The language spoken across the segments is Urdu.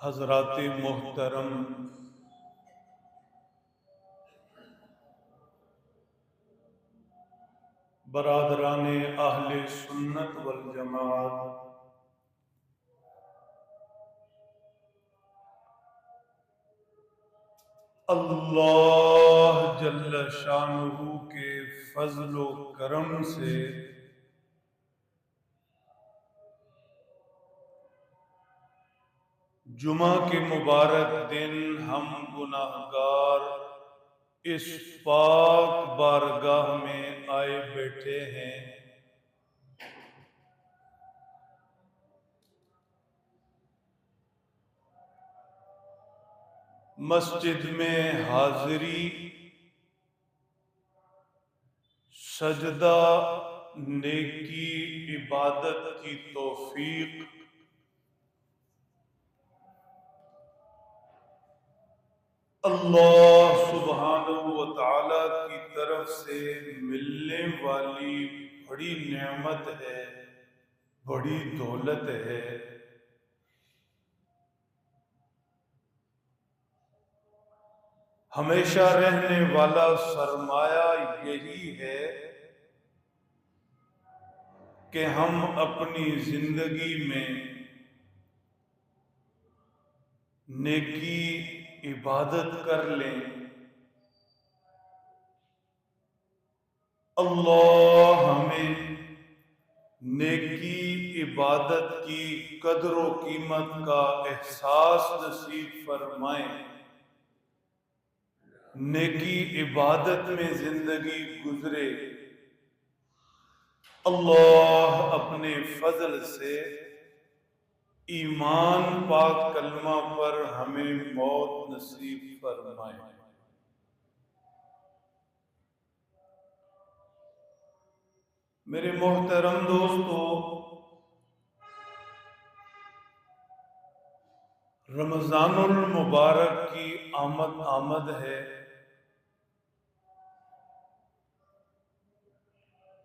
حضرات محترم، برادران اہل سنت والجماعت، اللہ جل شانہ کے فضل و کرم سے جمعہ کے مبارک دن ہم گناہگار اس پاک بارگاہ میں آئے بیٹھے ہیں۔ مسجد میں حاضری، سجدہ، نیکی، عبادت کی توفیق اللہ سبحانہ و تعالی کی طرف سے ملنے والی بڑی نعمت ہے، بڑی دولت ہے۔ ہمیشہ رہنے والا سرمایہ یہی ہے کہ ہم اپنی زندگی میں نیکی، عبادت کر لیں۔ اللہ ہمیں نیکی، عبادت کی قدر و قیمت کا احساس نصیب فرمائیں، نیکی عبادت میں زندگی گزرے۔ اللہ اپنے فضل سے ایمان پاک کلمہ پر ہمیں موت نصیب فرمائے۔ میرے محترم دوستو، رمضان المبارک کی آمد ہے،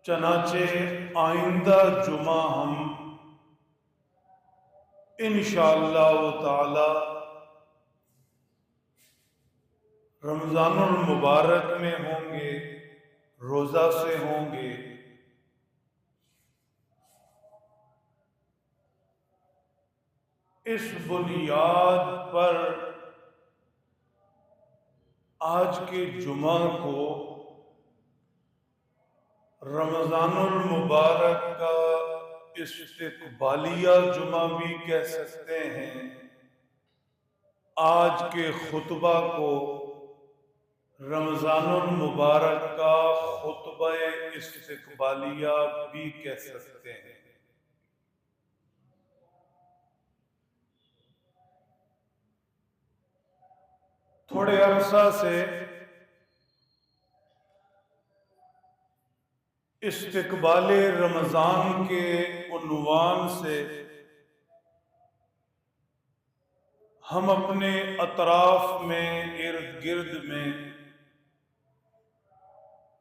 چنانچہ آئندہ جمعہ ہم انشاءاللہ تعالی رمضان المبارک میں ہوں گے، روزہ سے ہوں گے۔ اس بنیاد پر آج کے جمعہ کو رمضان المبارک کا استقبالیہ جمعہ بھی کہہ سکتے ہیں، آج کے خطبہ کو رمضان المبارک کا خطبہ استقبالیہ بھی کہہ سکتے ہیں۔ تھوڑے عرصہ سے استقبال رمضان کے عنوان سے ہم اپنے اطراف میں، ارد گرد میں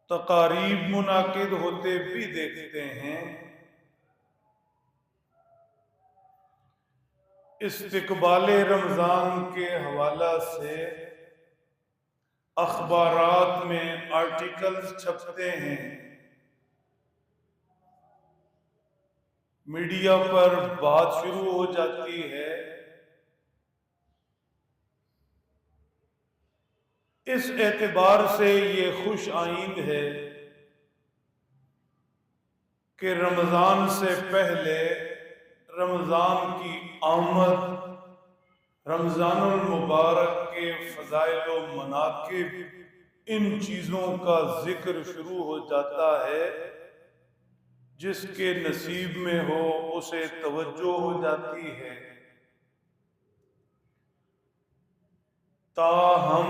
تقاریب منعقد ہوتے بھی دیکھتے ہیں۔ استقبال رمضان کے حوالہ سے اخبارات میں آرٹیکلز چھپتے ہیں، میڈیا پر بات شروع ہو جاتی ہے۔ اس اعتبار سے یہ خوش آئند ہے کہ رمضان سے پہلے رمضان کی آمد، رمضان المبارک کے فضائل و مناقب، ان چیزوں کا ذکر شروع ہو جاتا ہے۔ جس کے نصیب میں ہو اسے توجہ ہو جاتی ہے۔ تاہم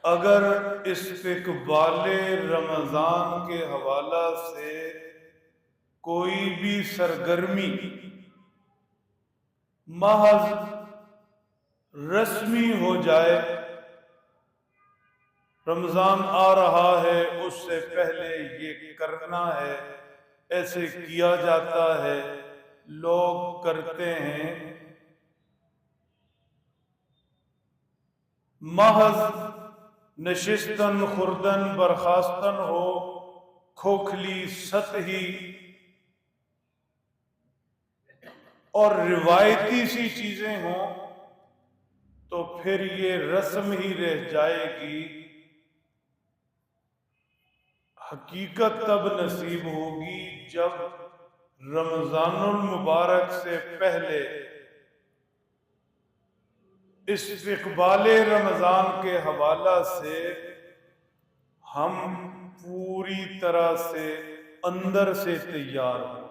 اگر استقبال رمضان کے حوالہ سے کوئی بھی سرگرمی محض رسمی ہو جائے، رمضان آ رہا ہے اس سے پہلے یہ کرنا ہے، ایسے کیا جاتا ہے، لوگ کرتے ہیں، محض نشستن خوردن برخاستن ہو، کھوکھلی سطحی اور روایتی سی چیزیں ہوں تو پھر یہ رسم ہی رہ جائے گی۔ حقیقت تب نصیب ہوگی جب رمضان المبارک سے پہلے استقبال رمضان کے حوالہ سے ہم پوری طرح سے اندر سے تیار ہوں۔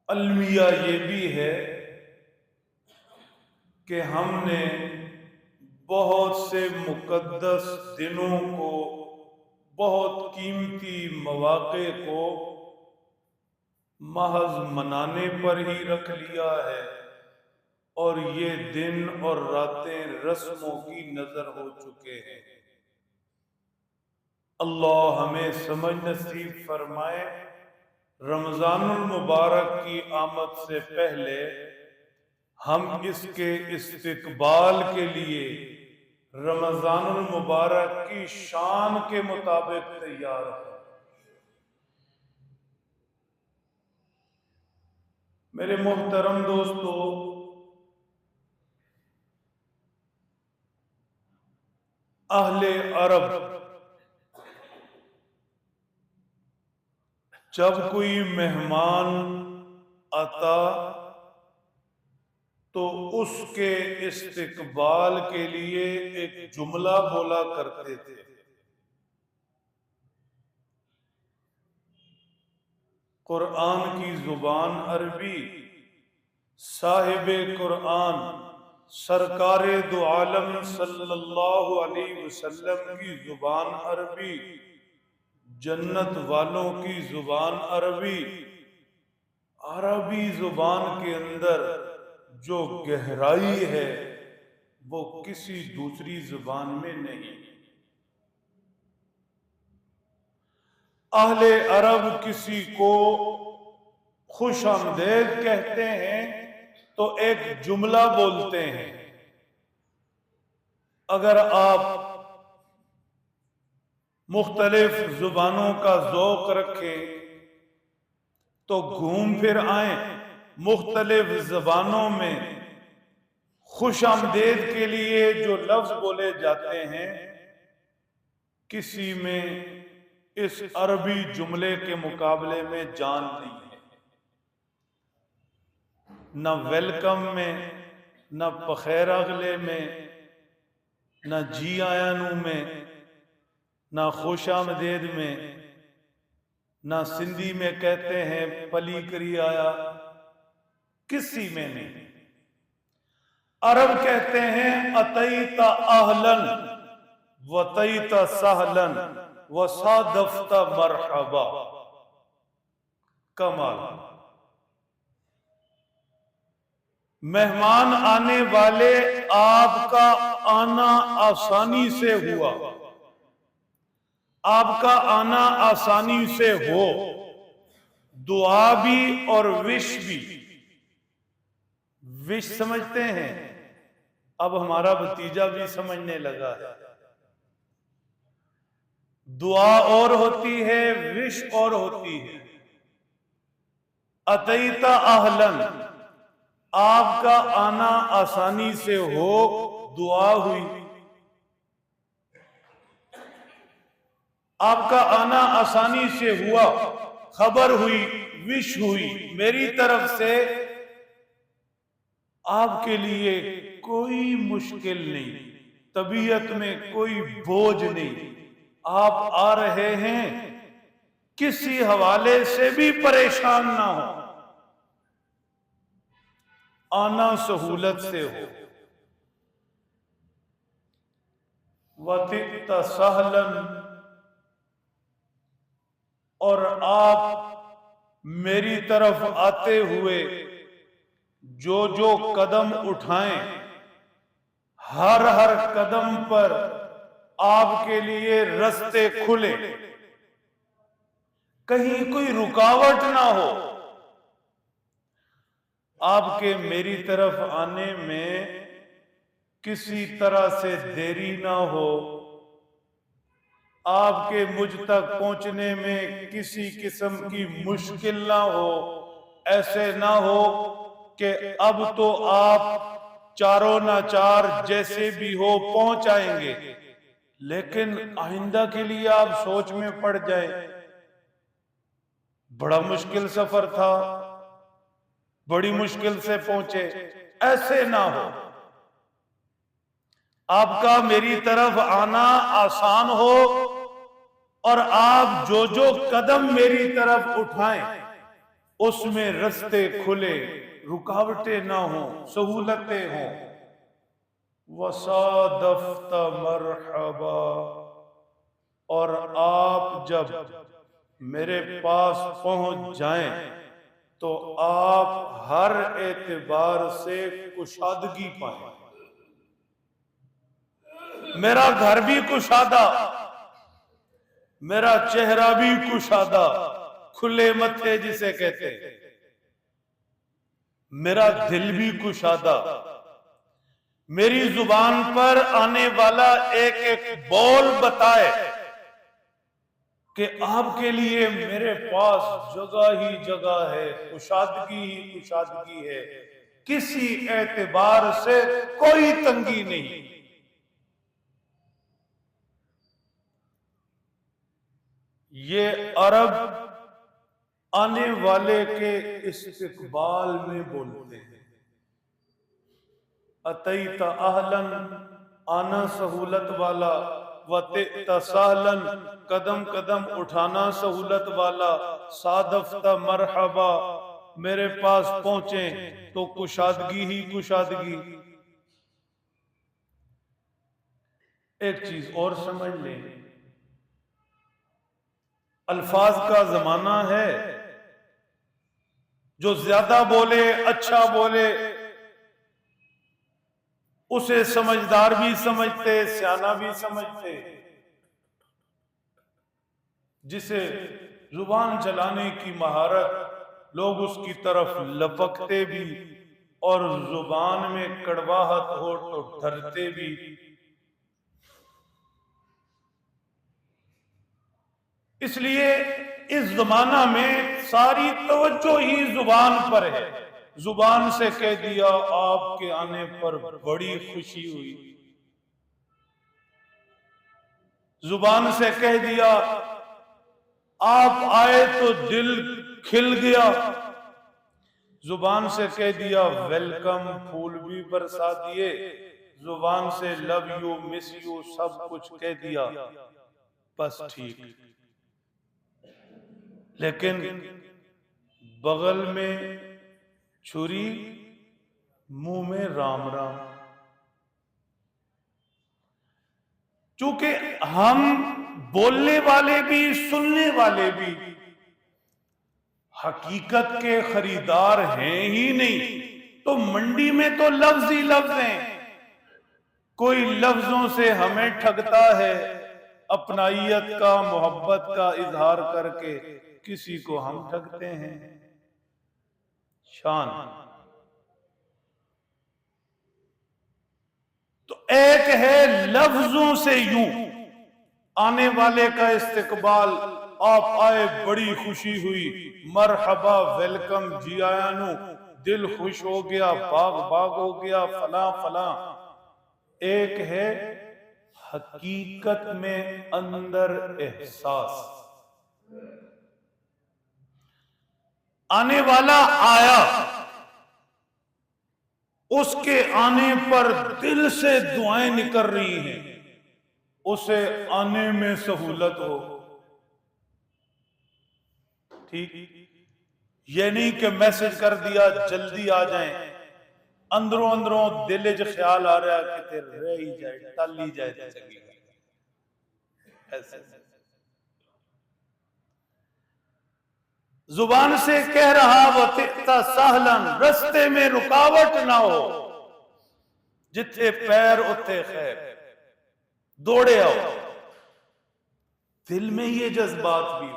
المیہ یہ بھی ہے کہ ہم نے بہت سے مقدس دنوں کو، بہت قیمتی مواقع کو محض منانے پر ہی رکھ لیا ہے، اور یہ دن اور راتیں رسموں کی نظر ہو چکے ہیں۔ اللہ ہمیں سمجھ نصیب فرمائے۔ رمضان المبارک کی آمد سے پہلے ہم اس کے استقبال کے لیے رمضان المبارک کی شان کے مطابق تیار ہیں۔ میرے محترم دوستو، اہل عرب جب کوئی مہمان آتا تو اس کے استقبال کے لیے ایک جملہ بولا کرتے تھے۔ قرآن کی زبان عربی، صاحب قرآن سرکار دو عالم صلی اللہ علیہ وسلم کی زبان عربی، جنت والوں کی زبان عربی، عربی زبان کے اندر جو گہرائی ہے وہ کسی دوسری زبان میں نہیں۔ اہل عرب کسی کو خوش آمدید کہتے ہیں تو ایک جملہ بولتے ہیں۔ اگر آپ مختلف زبانوں کا ذوق رکھیں تو گھوم پھر آئیں، مختلف زبانوں میں خوش آمدید کے لیے جو لفظ بولے جاتے ہیں، کسی میں اس عربی جملے کے مقابلے میں جان نہیں ہے۔ نہ ویلکم میں، نہ بخیر اگلے میں، نہ جی آیا نو میں، نہ خوش آمدید میں، نہ سندھی میں کہتے ہیں پلی کری آیا، کسی میں نہیں۔ عرب کہتے ہیں اتیت اہلن وتیت سہلن وصادفت مرحبا۔ کمال، مہمان آنے والے، آپ کا آنا آسانی سے ہوا، آپ کا آنا آسانی سے ہو، دعا بھی اور وش بھی۔ وش سمجھتے ہیں؟ اب ہمارا بھتیجا بھی سمجھنے لگا ہے۔ دعا اور ہوتی ہے، وش اور ہوتی ہے۔ اتیت اہلن، آپ کا آنا آسانی سے ہو، دعا ہوئی۔ آپ کا آنا آسانی سے ہوا، خبر ہوئی، وش ہوئی، میری طرف سے آپ کے لیے کوئی مشکل نہیں، طبیعت میں کوئی بوجھ نہیں۔ آپ آ رہے ہیں، کسی حوالے سے بھی پریشان نہ ہو، آنا سہولت سے ہو۔ وَتِئْتَ سَهْلًا، اور آپ میری طرف آتے ہوئے جو جو قدم اٹھائیں، ہر ہر قدم پر آپ کے لیے رستے کھلے۔ کہیں کوئی رکاوٹ نہ ہو، آپ کے میری طرف آنے میں کسی طرح سے دیری نہ ہو، آپ کے مجھ تک پہنچنے میں کسی قسم کی مشکل نہ ہو، ایسے نہ ہو کہ اب تو آپ چاروں ناچار جیسے بھی ہو پہنچ آئیں گے، لیکن آئندہ کے لیے آپ سوچ میں پڑ جائیں بڑا مشکل سفر تھا، بڑی مشکل سے پہنچے، ایسے نہ ہو۔ آپ کا میری طرف آنا آسان ہو اور آپ جو جو قدم میری طرف اٹھائیں اس میں رستے کھلے، رکاوٹیں نہ ہوں، سہولتیں ہوں۔ وَصَادَفْتَ مَرْحَبًا، اور آپ جب میرے پاس پہنچ جائیں تو آپ ہر اعتبار سے کشادگی پائیں، میرا گھر بھی کشادہ، میرا چہرہ بھی کشادہ، کھلے متھے جسے کہتے ہیں، میرا دل بھی کشادہ، میری زبان پر آنے والا ایک ایک بول بتائے کہ آپ کے لیے میرے پاس جگہ ہی جگہ ہے، کشادگی ہی کشادگی ہے، کسی اعتبار سے کوئی تنگی نہیں۔ یہ عرب آنے والے کے استقبال میں بولتے ہیں، اتیت اہلاً، آنا سہولت والا، وَتِئْتَ سَهْلًا، قدم قدم اٹھانا سہولت والا، صادفت مرحبا، میرے پاس پہنچیں تو کشادگی ہی کشادگی۔ ایک چیز اور سمجھ لیں، الفاظ کا زمانہ ہے، جو زیادہ بولے اچھا بولے اسے سمجھدار بھی سمجھتے، سیانہ بھی سمجھتے، جسے زبان چلانے کی مہارت، لوگ اس کی طرف لپکتے بھی اور زبان میں کڑواہٹ ہو تو ڈرتے بھی۔ اس لیے اس زمانہ میں ساری توجہ ہی زبان پر ہے۔ زبان سے کہہ دیا آپ کے آنے پر بڑی خوشی ہوئی، زبان سے کہہ دیا آپ آئے تو دل کھل گیا، زبان سے کہہ دیا ویلکم، پھول بھی برسا دیے، زبان سے لو یو، مس یو، سب کچھ کہہ دیا، بس ٹھیک۔ لیکن بغل میں چھری، منہ میں رام رام، چونکہ ہم بولنے والے بھی سننے والے بھی حقیقت کے خریدار ہیں ہی نہیں، تو منڈی میں تو لفظ ہی لفظ ہیں، کوئی لفظوں سے ہمیں ٹھگتا ہے، اپنائیت کا، محبت کا اظہار کر کے کسی کو ہم ٹھگتے ہیں۔ شان تو ایک ہے لفظوں سے یوں آنے والے کا استقبال، آپ آئے بڑی خوشی ہوئی، مرحبا، ویلکم، جی آیا نو، دل خوش ہو گیا، باغ باغ ہو گیا، فلاں فلاں۔ ایک ہے حقیقت میں اندر احساس، آنے والا آیا، اس کے آنے پر دل سے دعائیں نکل رہی ہیں، اسے آنے میں سہولت ہو۔ ٹھیک، یہ نہیں کہ میسج کر دیا جلدی آ جائیں، اندروں اندروں دل جو خیال آ رہا ہے کہ رہ ہی جائے، ٹل ہی جائے تو چنگی گل۔ ایسے زبان سے کہہ رہا وَتِئْتَ سَهْلًا، رستے میں رکاوٹ نہ ہو، جتھے پیر اتھے خیر، دوڑے آؤ۔ دل میں یہ جذبات بھی،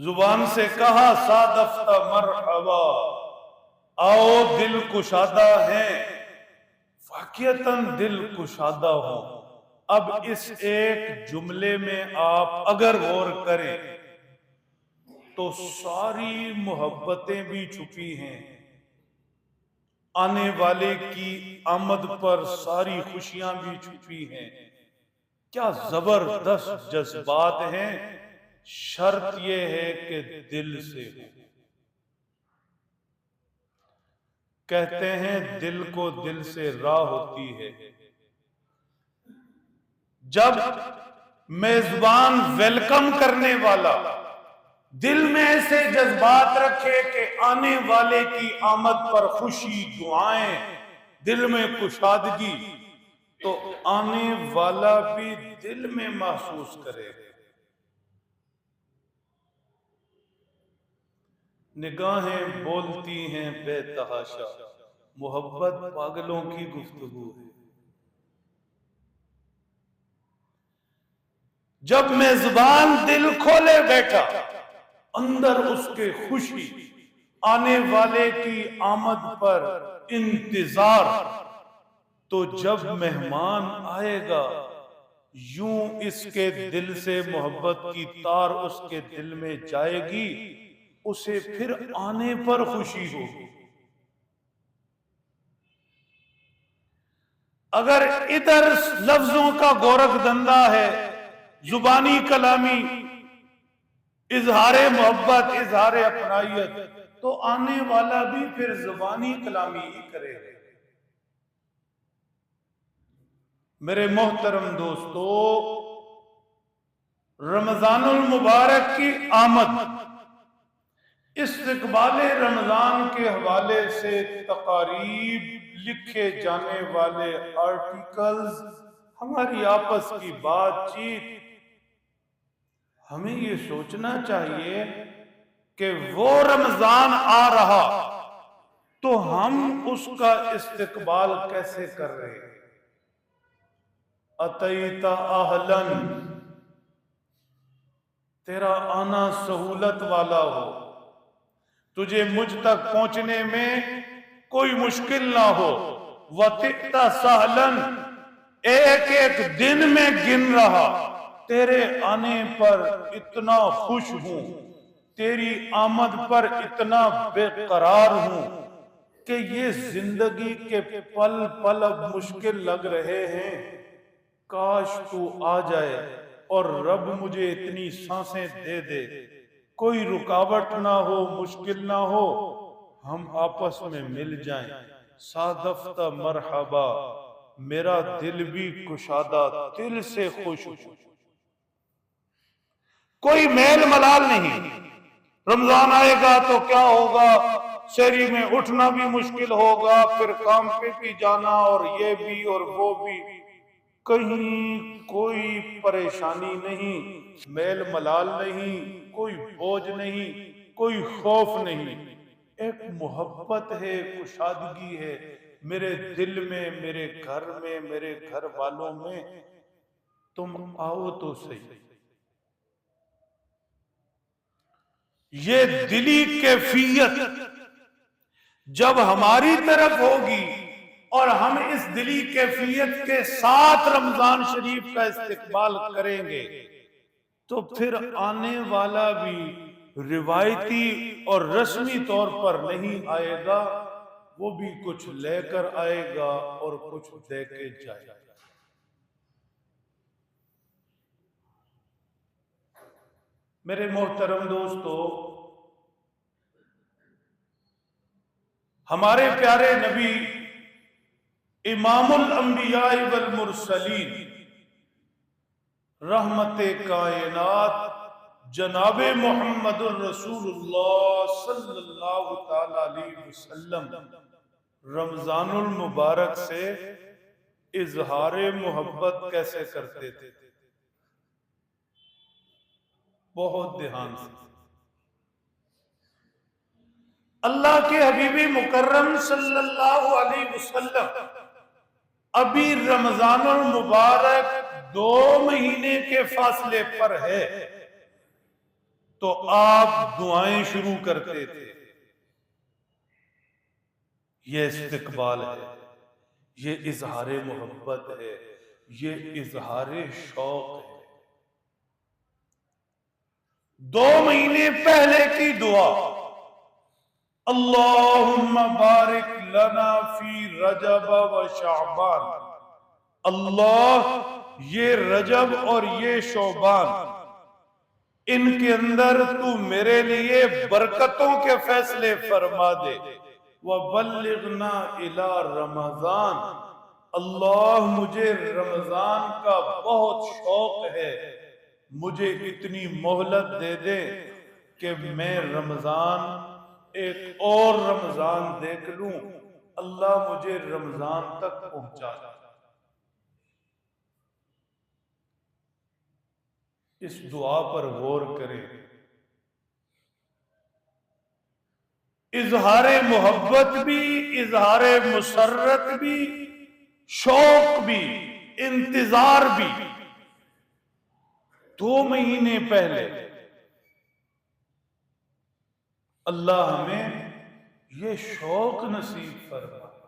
زبان سے کہا صادفت مرحبا، آؤ دل کشادہ ہیں، واقعتاً دل کشادہ ہو۔ اب اس ایک جملے میں آپ اگر غور کریں تو ساری محبتیں بھی چھپی ہیں، آنے والے کی آمد پر ساری خوشیاں بھی چھپی ہیں۔ کیا زبردست جذبات ہیں، شرط یہ ہے کہ دل سے ہو۔ کہتے ہیں دل کو دل سے راہ ہوتی ہے۔ جب میزبان ویلکم کرنے والا دل میں ایسے جذبات رکھے کہ آنے والے کی آمد پر خوشی، دعائیں، دل میں کشادگی، تو آنے والا بھی دل میں محسوس کرے۔ نگاہیں بولتی ہیں بے تحاشا، محبت پاگلوں کی گفتگو ہے۔ جب میزبان دل کھولے بیٹھا، اندر اس کے خوشی، آنے والے کی آمد پر انتظار، تو جب مہمان آئے گا یوں اس کے دل سے محبت کی تار اس کے دل میں جائے گی، اسے پھر آنے پر خوشی ہوگی۔ اگر ادھر لفظوں کا گورکھ دھندا ہے، زبانی کلامی، اظہار محبت، اظہار اپنائیت، تو آنے والا بھی پھر زبانی کلامی ہی کرے گا۔ میرے محترم دوستو، رمضان المبارک کی آمد، استقبال رمضان کے حوالے سے تقاریب، لکھے جانے والے آرٹیکلز، ہماری آپس کی بات چیت، ہمیں یہ سوچنا چاہیے کہ وہ رمضان آ رہا تو ہم اس کا استقبال کیسے کر رہے ہیں۔ اتیت اہلن، تیرا آنا سہولت والا ہو، تجھے مجھ تک پہنچنے میں کوئی مشکل نہ ہو۔ وَتِئْتَ سَهْلًا، ایک ایک دن میں گن رہا، تیرے آنے پر اتنا خوش ہوں، تیری آمد پر اتنا بے قرار ہوں کہ یہ زندگی کے پل پل اب مشکل لگ رہے ہیں۔ کاش تو آ جائے اور رب مجھے اتنی سانسیں دے دے، کوئی رکاوٹ نہ ہو، مشکل نہ ہو، ہم آپس میں مل جائیں۔ صادفت مرحبا، میرا دل بھی کشادہ، دل سے خوش ہو۔ کوئی میل ملال نہیں۔ رمضان آئے گا تو کیا ہوگا، سحری میں اٹھنا بھی مشکل ہوگا، پھر کام پہ بھی جانا، اور یہ بھی اور وہ بھی، کہیں کوئی پریشانی نہیں، میل ملال نہیں، کوئی بوجھ نہیں، کوئی خوف نہیں، ایک محبت ہے، کشادگی ہے میرے دل میں، میرے گھر میں، میرے گھر والوں میں۔ تم آؤ تو صحیح۔ یہ دلی کیفیت جب ہماری طرف ہوگی اور ہم اس دلی کیفیت کے ساتھ رمضان شریف کا استقبال کریں گے، تو پھر آنے والا بھی روایتی اور رسمی طور پر نہیں آئے گا، وہ بھی کچھ لے کر آئے گا اور کچھ دے کے جائے گا۔ میرے محترم دوستو، ہمارے پیارے نبی امام الانبیاء والمرسلین، رحمت کائنات جناب محمد الرسول اللہ صلی اللہ تعالی علیہ وسلم، رمضان المبارک سے اظہار محبت کیسے کرتے تھے؟ بہت دھیان سے۔ اللہ کے حبیب مکرم صلی اللہ علیہ وسلم ابھی رمضان المبارک 2 مہینے کے فاصلے پر ہے، تو آپ دعائیں شروع کرتے تھے۔ یہ استقبال ہے، یہ اظہار محبت ہے، یہ اظہار شوق ہے۔ 2 مہینے پہلے کی دعا، اللہم بارک لنا فی رجب و شعبان، اللہ یہ رجب اور یہ شعبان، ان کے اندر تو میرے لیے برکتوں کے فیصلے فرما دے۔ وَبَلِّغْنَا إِلَىٰ رمضان، اللہ مجھے رمضان کا بہت شوق ہے، مجھے اتنی مہلت دے دے کہ میں رمضان ایک اور رمضان دیکھ لوں، اللہ مجھے رمضان تک پہنچا۔ اس دعا پر غور کریں، اظہار محبت بھی، اظہار مسرت بھی، شوق بھی، انتظار بھی۔ 2 مہینے پہلے اللہ ہمیں یہ شوق نصیب فرمائے،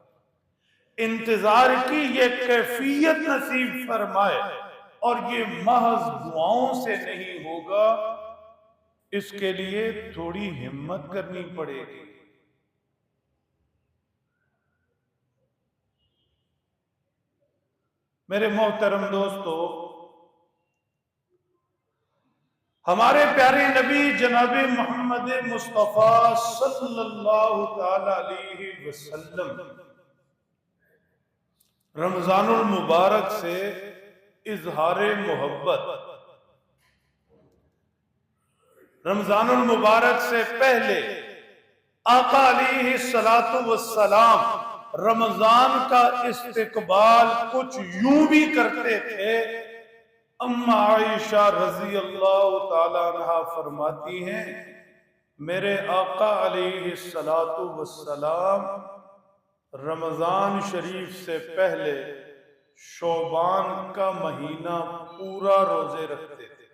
انتظار کی یہ کیفیت نصیب فرمائے، اور یہ محض دعاؤں سے نہیں ہوگا، اس کے لیے تھوڑی ہمت کرنی پڑے گی۔ میرے محترم دوستو، ہمارے پیارے نبی جناب محمد مصطفیٰ صلی اللہ تعالی علیہ وسلم رمضان المبارک سے اظہار محبت، رمضان المبارک سے پہلے آقا علیہ السلام رمضان کا استقبال کچھ یوں بھی کرتے تھے۔ اما عائشہ رضی اللہ تعالیٰ عنہ فرماتی ہیں، میرے آقا علیہ السلام رمضان شریف سے پہلے شعبان کا مہینہ پورا روزے رکھتے تھے۔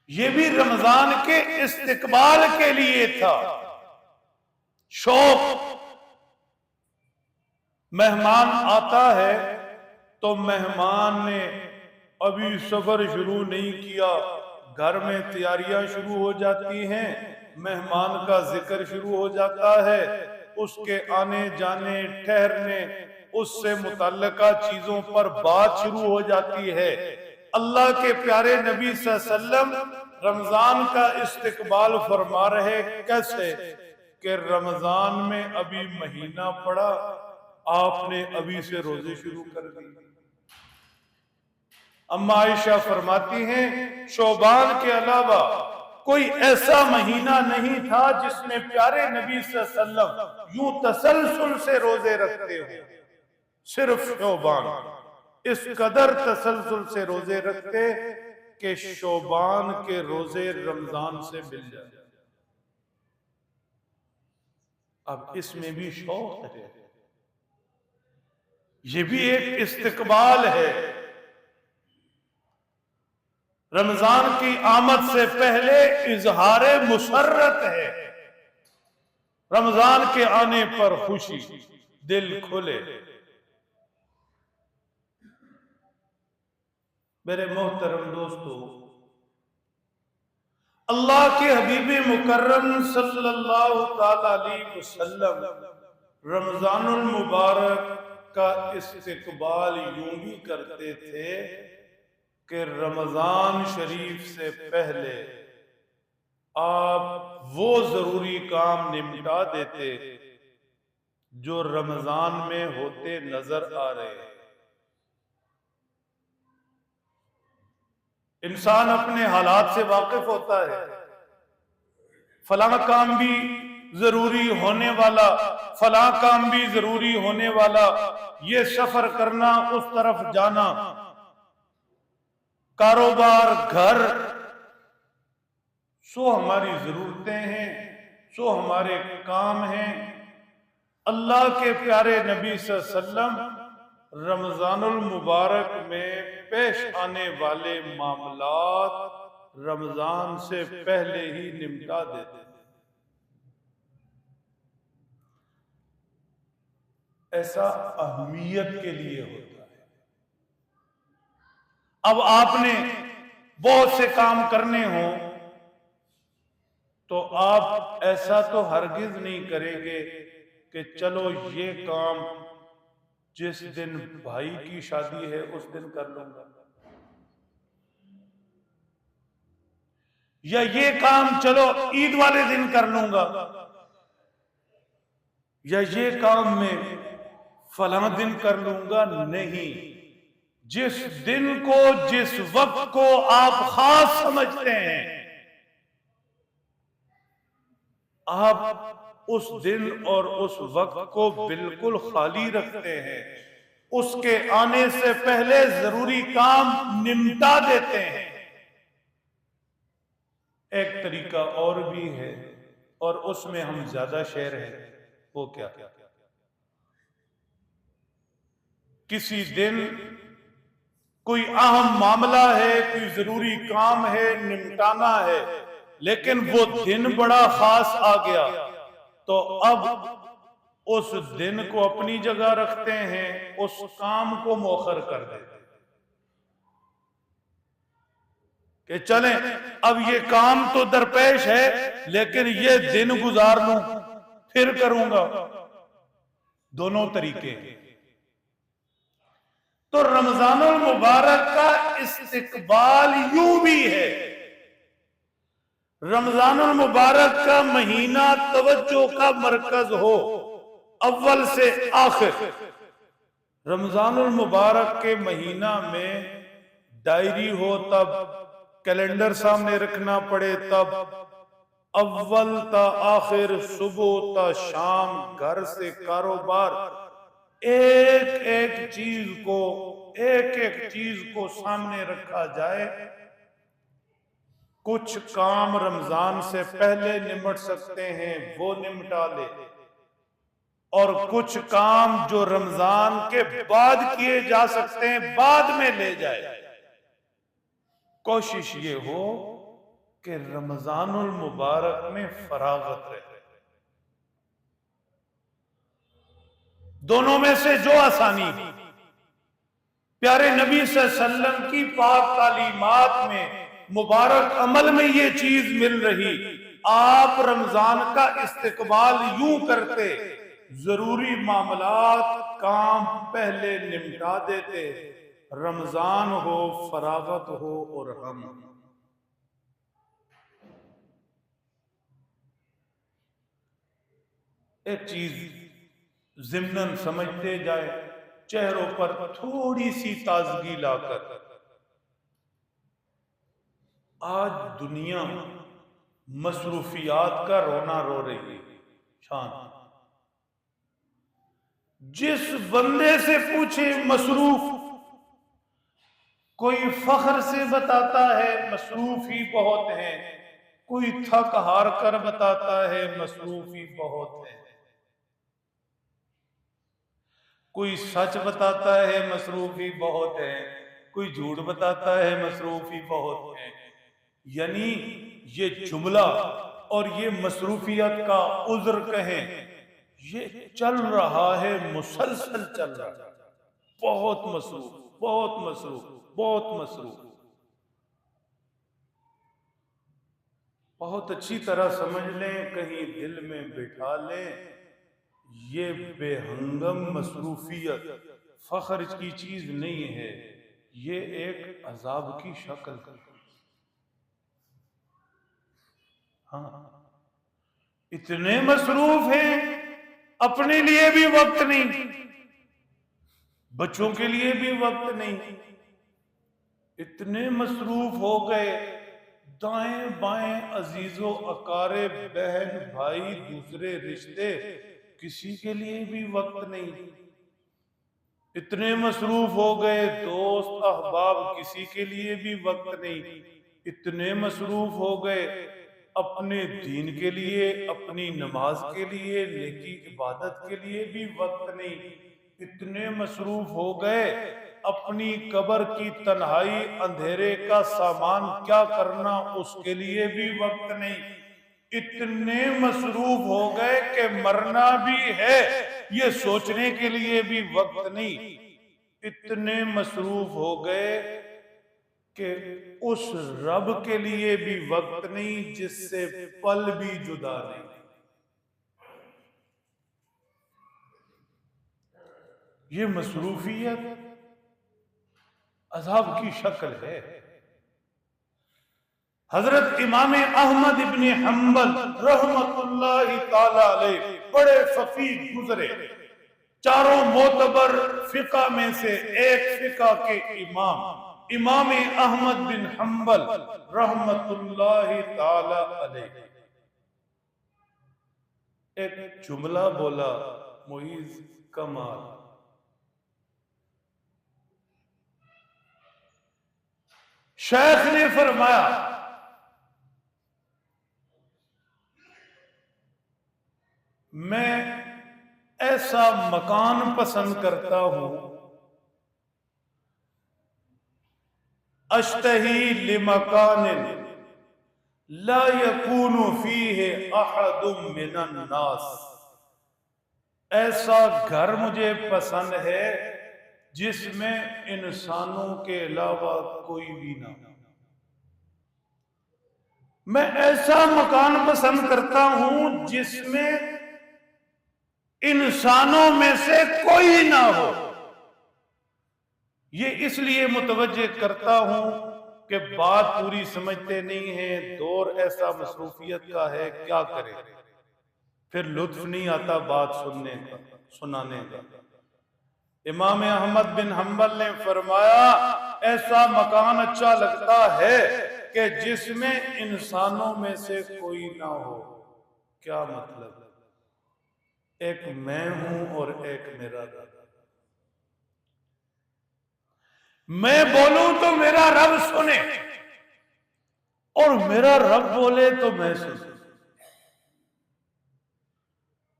یہ بھی رمضان کے استقبال کے لیے تھا، شوق۔ مہمان آتا ہے تو مہمان نے ابھی سفر شروع نہیں کیا، گھر میں تیاریاں شروع ہو جاتی ہیں، مہمان کا ذکر شروع ہو جاتا ہے، اس کے آنے جانے ٹھہرنے، اس سے متعلقہ چیزوں پر بات شروع ہو جاتی ہے۔ اللہ کے پیارے نبی صلی اللہ علیہ وسلم رمضان کا استقبال فرما رہے، کیسے کہ رمضان میں ابھی مہینہ پڑا، آپ نے ابھی سے روزے شروع کر دی۔ اما عائشہ فرماتی ہیں، شعبان کے علاوہ کوئی ایسا مہینہ نہیں تھا جس میں پیارے نبی صلی اللہ علیہ وسلم یوں تسلسل سے روزے رکھتے ہو، صرف شعبان اس قدر تسلسل سے روزے رکھتے کہ شعبان کے روزے رمضان سے مل جائے۔ اب اس میں بھی شوق ہے، یہ بھی ایک استقبال ہے۔ رمضان کی آمد سے پہلے اظہار مسرت ہے، رمضان کے آنے پر خوشی، دل کھلے۔ میرے محترم دوستو، اللہ کے حبیب مکرم صلی اللہ تعالی علیہ وسلم رمضان المبارک کا استقبال یوں بھی کرتے تھے کہ رمضان شریف سے پہلے آپ وہ ضروری کام نمٹا دیتے جو رمضان میں ہوتے نظر آ رہے ہیں۔ انسان اپنے حالات سے واقف ہوتا ہے، فلاں کام بھی ضروری ہونے والا، فلاں کام بھی ضروری ہونے والا، یہ سفر کرنا، اس طرف جانا، کاروبار، گھر، سو ہماری ضرورتیں ہیں، سو ہمارے کام ہیں۔ اللہ کے پیارے نبی صلی اللہ علیہ وسلم رمضان المبارک میں پیش آنے والے معاملات رمضان سے پہلے ہی نمٹا دیتے ہیں۔ ایسا اہمیت کے لیے ہوتا ہے۔ اب آپ نے بہت سے کام کرنے ہوں تو آپ ایسا تو ہرگز نہیں کریں گے کہ چلو یہ کام جس دن بھائی کی شادی ہے اس دن کر لوں گا، یا یہ کام چلو عید والے دن کر لوں گا، یا یہ کام میں فلاں دن کر لوں گا۔ نہیں، جس دن کو جس وقت کو آپ خاص سمجھتے ہیں، آپ اس دن اور اس وقت کو بالکل خالی رکھتے ہیں، اس کے آنے سے پہلے ضروری کام نمٹا دیتے ہیں۔ ایک طریقہ اور بھی ہے، اور اس میں ہم زیادہ شیر ہیں، وہ کیا؟ کسی دن کوئی اہم معاملہ ہے، کوئی ضروری کام ہے، نمٹانا ہے، لیکن وہ دن بڑا خاص آ گیا، تو اب اس دن کو اپنی جگہ رکھتے ہیں، اس کام کو مؤخر کر دیتے ہیں کہ چلیں اب یہ کام تو درپیش ہے، لیکن یہ دن گزار لوں پھر کروں گا۔ دونوں طریقے ہیں۔ تو رمضان المبارک کا استقبال یوں بھی ہے۔ رمضان المبارک کا مہینہ توجہ کا مرکز ہو، اول سے آخر۔ رمضان المبارک کے مہینہ میں ڈائری ہو تب، کیلنڈر سامنے رکھنا پڑے تب، اول تا آخر، صبح تا شام، گھر سے کاروبار، ایک ایک چیز کو سامنے رکھا جائے۔ کچھ کام رمضان سے پہلے نمٹ سکتے ہیں وہ نمٹا لے، اور کچھ کام جو رمضان کے بعد کیے جا سکتے ہیں بعد میں لے جائے۔ کوشش یہ ہو کہ رمضان المبارک میں فراغت رہے۔ دونوں میں سے جو آسانی ہے، پیارے نبی صلی اللہ علیہ وسلم کی پاک تعلیمات میں، مبارک عمل میں یہ چیز مل رہی۔ آپ رمضان کا استقبال یوں کرتے، ضروری معاملات کام پہلے نمٹا دیتے، رمضان ہو، فراغت ہو اور ہم۔ ایک چیز ضمناً سمجھتے جائے، چہروں پر تھوڑی سی تازگی لا کر۔ آج دنیا مصروفیات کا رونا رو رہی ہے۔ شان جس بندے سے پوچھے مصروف، کوئی فخر سے بتاتا ہے مصروف ہی بہت ہیں، کوئی تھک ہار کر بتاتا ہے مصروف ہی بہت ہے، کوئی سچ بتاتا ہے مصروف ہی بہت ہے، کوئی جھوٹ بتاتا ہے مصروف ہی بہت ہے۔ یعنی یہ جملہ اور یہ مصروفیت کا عذر کہیں، یہ چل رہا ہے، مسلسل چل رہا ہے، بہت مصروف، بہت مصروف، بہت مصروف۔ بہت اچھی طرح سمجھ لیں، کہیں دل میں بٹھا لیں، یہ بے ہنگم مصروفیت فخر کی چیز نہیں ہے، یہ ایک عذاب کی شکل ہے۔ ہاں، اتنے مصروف ہیں، اپنے لیے بھی وقت نہیں، بچوں کے لیے بھی وقت نہیں، اتنے مصروف ہو گئے، دائیں بائیں عزیز و اقارب، بہن بھائی، دوسرے رشتے، کسی کے لیے بھی وقت نہیں، اتنے مصروف ہو گئے، دوست احباب، کسی کے لیے بھی وقت نہیں، اتنے مصروف ہو گئے، اپنے دین کے لیے، اپنی نماز کے لیے، نیکی عبادت کے لیے بھی وقت نہیں، اتنے مصروف ہو گئے اپنی قبر کی تنہائی اندھیرے کا سامان کیا کرنا اس کے لیے بھی وقت نہیں، اتنے مصروف ہو گئے کہ مرنا بھی ہے یہ سوچنے کے لیے بھی وقت نہیں، اتنے مصروف ہو گئے کہ اس رب کے لیے بھی وقت نہیں جس سے پل بھی جدا نہیں۔ یہ مصروفیت عذاب کی شکل ہے۔ حضرت امام احمد ابن حنبل رحمت اللہ تعالی علیہ بڑے فقیہ گزرے، چاروں معتبر فقہ میں سے ایک فقہ کے امام احمد بن حنبل رحمت اللہ تعالی علیہ ایک جملہ بولا معیز کمال، شیخ نے فرمایا میں ایسا مکان پسند کرتا ہوں اشتہی لمکان لا یکون فیہ احد من الناس، ایسا گھر مجھے پسند ہے جس میں انسانوں کے علاوہ کوئی بھی نہ ہو۔ میں ایسا مکان پسند کرتا ہوں جس میں انسانوں میں سے کوئی نہ ہو۔ یہ اس لیے متوجہ کرتا ہوں کہ بات پوری سمجھتے نہیں ہیں، دور ایسا مصروفیت کا ہے، کیا کرے، پھر لطف نہیں آتا بات سنانے کا۔ امام احمد بن حنبل نے فرمایا ایسا مکان اچھا لگتا ہے کہ جس میں انسانوں میں سے کوئی نہ ہو۔ کیا مطلب؟ ایک میں ہوں اور ایک میرا رب، میں بولوں تو میرا رب سنے اور میرا رب بولے تو میں سنوں۔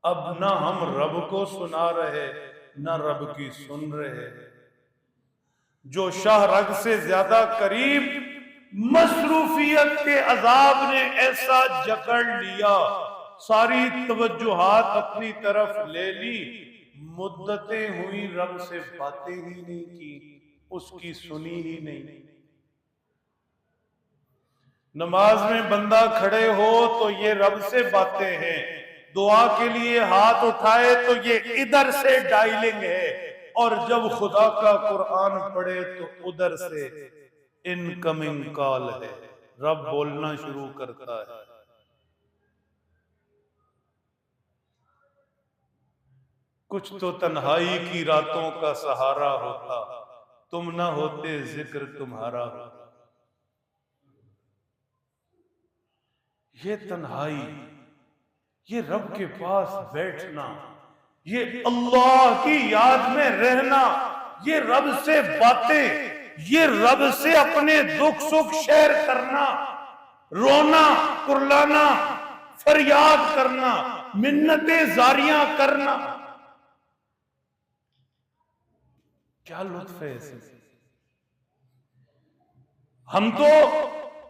اب نہ ہم رب کو سنا رہے نہ رب کی سن رہے، جو شاہ رگ سے زیادہ قریب مصروفیت کے عذاب نے ایسا جکڑ لیا، ساری توجہات اپنی طرف لے لی، مدتیں ہوئی رب سے باتیں ہی نہیں کی، اس کی سنی ہی نہیں۔ نماز میں بندہ کھڑے ہو تو یہ رب سے باتیں ہیں، دعا کے لیے ہاتھ اٹھائے تو یہ ادھر سے ڈائلنگ ہے، اور جب خدا کا قرآن پڑھے تو ادھر سے انکمنگ کال ہے، رب بولنا شروع کرتا ہے۔ کچھ تو تنہائی کی راتوں کا سہارا ہوتا، تم نہ ہوتے ذکر تمہارا ہوتا۔ یہ تنہائی، یہ رب کے پاس بیٹھنا، یہ اللہ کی یاد میں رہنا، یہ رب سے باتیں، یہ رب سے اپنے دکھ سکھ شیئر کرنا، رونا کرلانا، فریاد کرنا، منتیں زاریاں کرنا، کیا لطف ہے اسے۔ ہم تو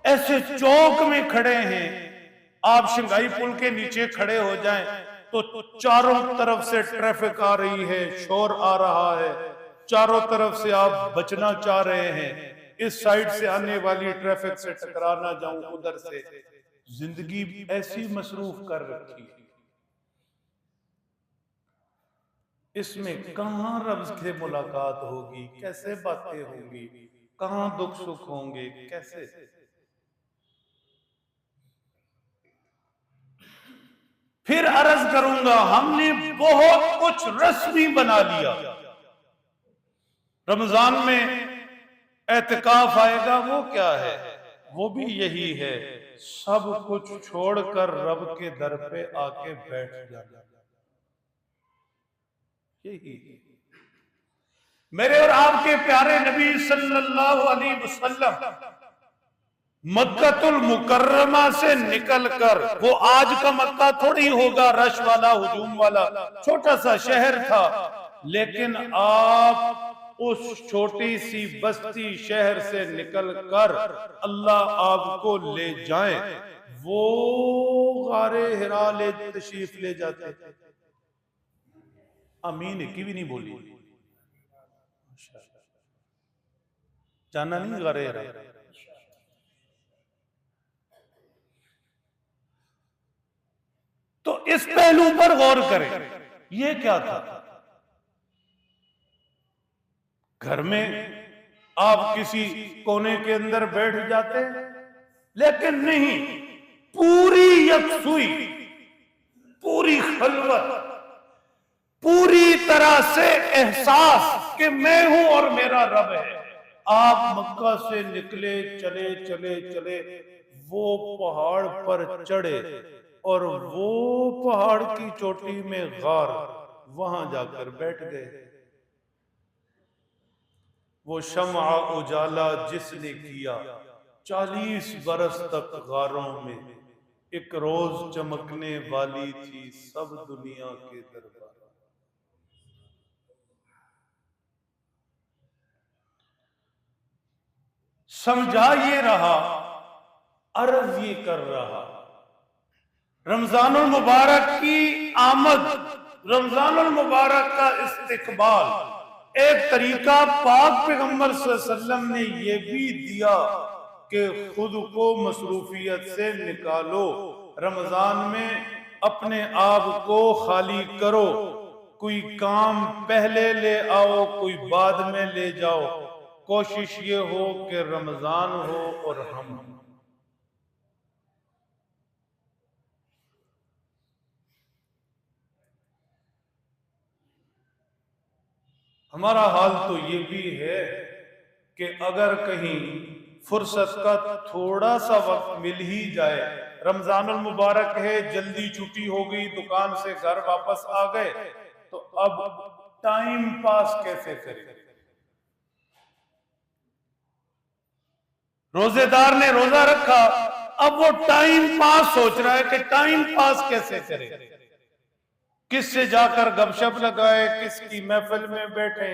ایسے چوک میں کھڑے ہیں، آپ شنگھائی پل کے نیچے کھڑے ہو جائیں تو چاروں طرف سے ٹریفک آ رہی ہے، شور آ رہا ہے، چاروں طرف سے آپ بچنا چاہ رہے ہیں، اس سائیڈ سے آنے والی ٹریفک سے ٹکرا نہ جاؤں، ادھر سے۔ زندگی ایسی مصروف کر رکھی، اس میں کہاں رب سے ملاقات ہوگی، کیسے باتیں ہوں گی، کہاں دکھ سکھ ہوں گے، کیسے۔ پھر عرض کروں گا، ہم نے بہت کچھ رسمی بنا لیا۔ رمضان میں اعتکاف آئے گا، وہ کیا ہے؟ وہ بھی یہی ہے، سب کچھ چھوڑ کر رب کے در پہ آ کے بیٹھ جانا، یہی ہے۔ میرے اور آپ کے پیارے نبی صلی اللہ علیہ وسلم مکہ المکرمہ سے نکل کر، وہ آج کا مکہ تھوڑی ہوگا رش والا، ہجوم والا، چھوٹا سا شہر تھا، لیکن آپ اس چھوٹی سی بستی شہر سے نکل کر اللہ آپ کو لے جائیں، وہ غار حرا لے تشریف لے جاتے۔ امین ایک بھی نہیں بولی، جانا نہیں غار حرا۔ تو اس پہلو پر غور کریں، یہ کیا تھا؟ گھر میں آپ کسی کونے کے اندر بیٹھ جاتے، لیکن نہیں، پوری یکسوئی، پوری خلوت، پوری طرح سے احساس کہ میں ہوں اور میرا رب ہے۔ آپ مکہ سے نکلے، چلے چلے چلے، وہ پہاڑ پر چڑھے، اور وہ پہاڑ کی چوٹی میں غار، وہاں جا کر بیٹھ گئے۔ وہ شمع اجالا جس نے کیا 40 برس تک غاروں میں، ایک روز چمکنے والی تھی سب دنیا کے دربار۔ سمجھا یہ رہا، عرض یہ کر رہا، رمضان المبارک کی آمد، رمضان المبارک کا استقبال، ایک طریقہ پاک پیغمبر صلی اللہ علیہ وسلم نے یہ بھی دیا کہ خود کو مصروفیت سے نکالو، رمضان میں اپنے آپ کو خالی کرو، کوئی کام پہلے لے آؤ، کوئی بعد میں لے جاؤ، کوشش یہ ہو کہ رمضان ہو اور ہم ہوں۔ ہمارا حال تو یہ بھی ہے کہ اگر کہیں فرصت کا تھوڑا سا وقت مل ہی جائے، رمضان المبارک ہے، جلدی چھٹی ہو گئی، دکان سے گھر واپس آ گئے، تو اب ٹائم پاس کیسے کریں؟ روزے دار نے روزہ رکھا، اب وہ ٹائم پاس سوچ رہا ہے کہ ٹائم پاس کیسے کرے، کس سے جا کر گپ شپ لگائے، کس کی محفل میں بیٹھے،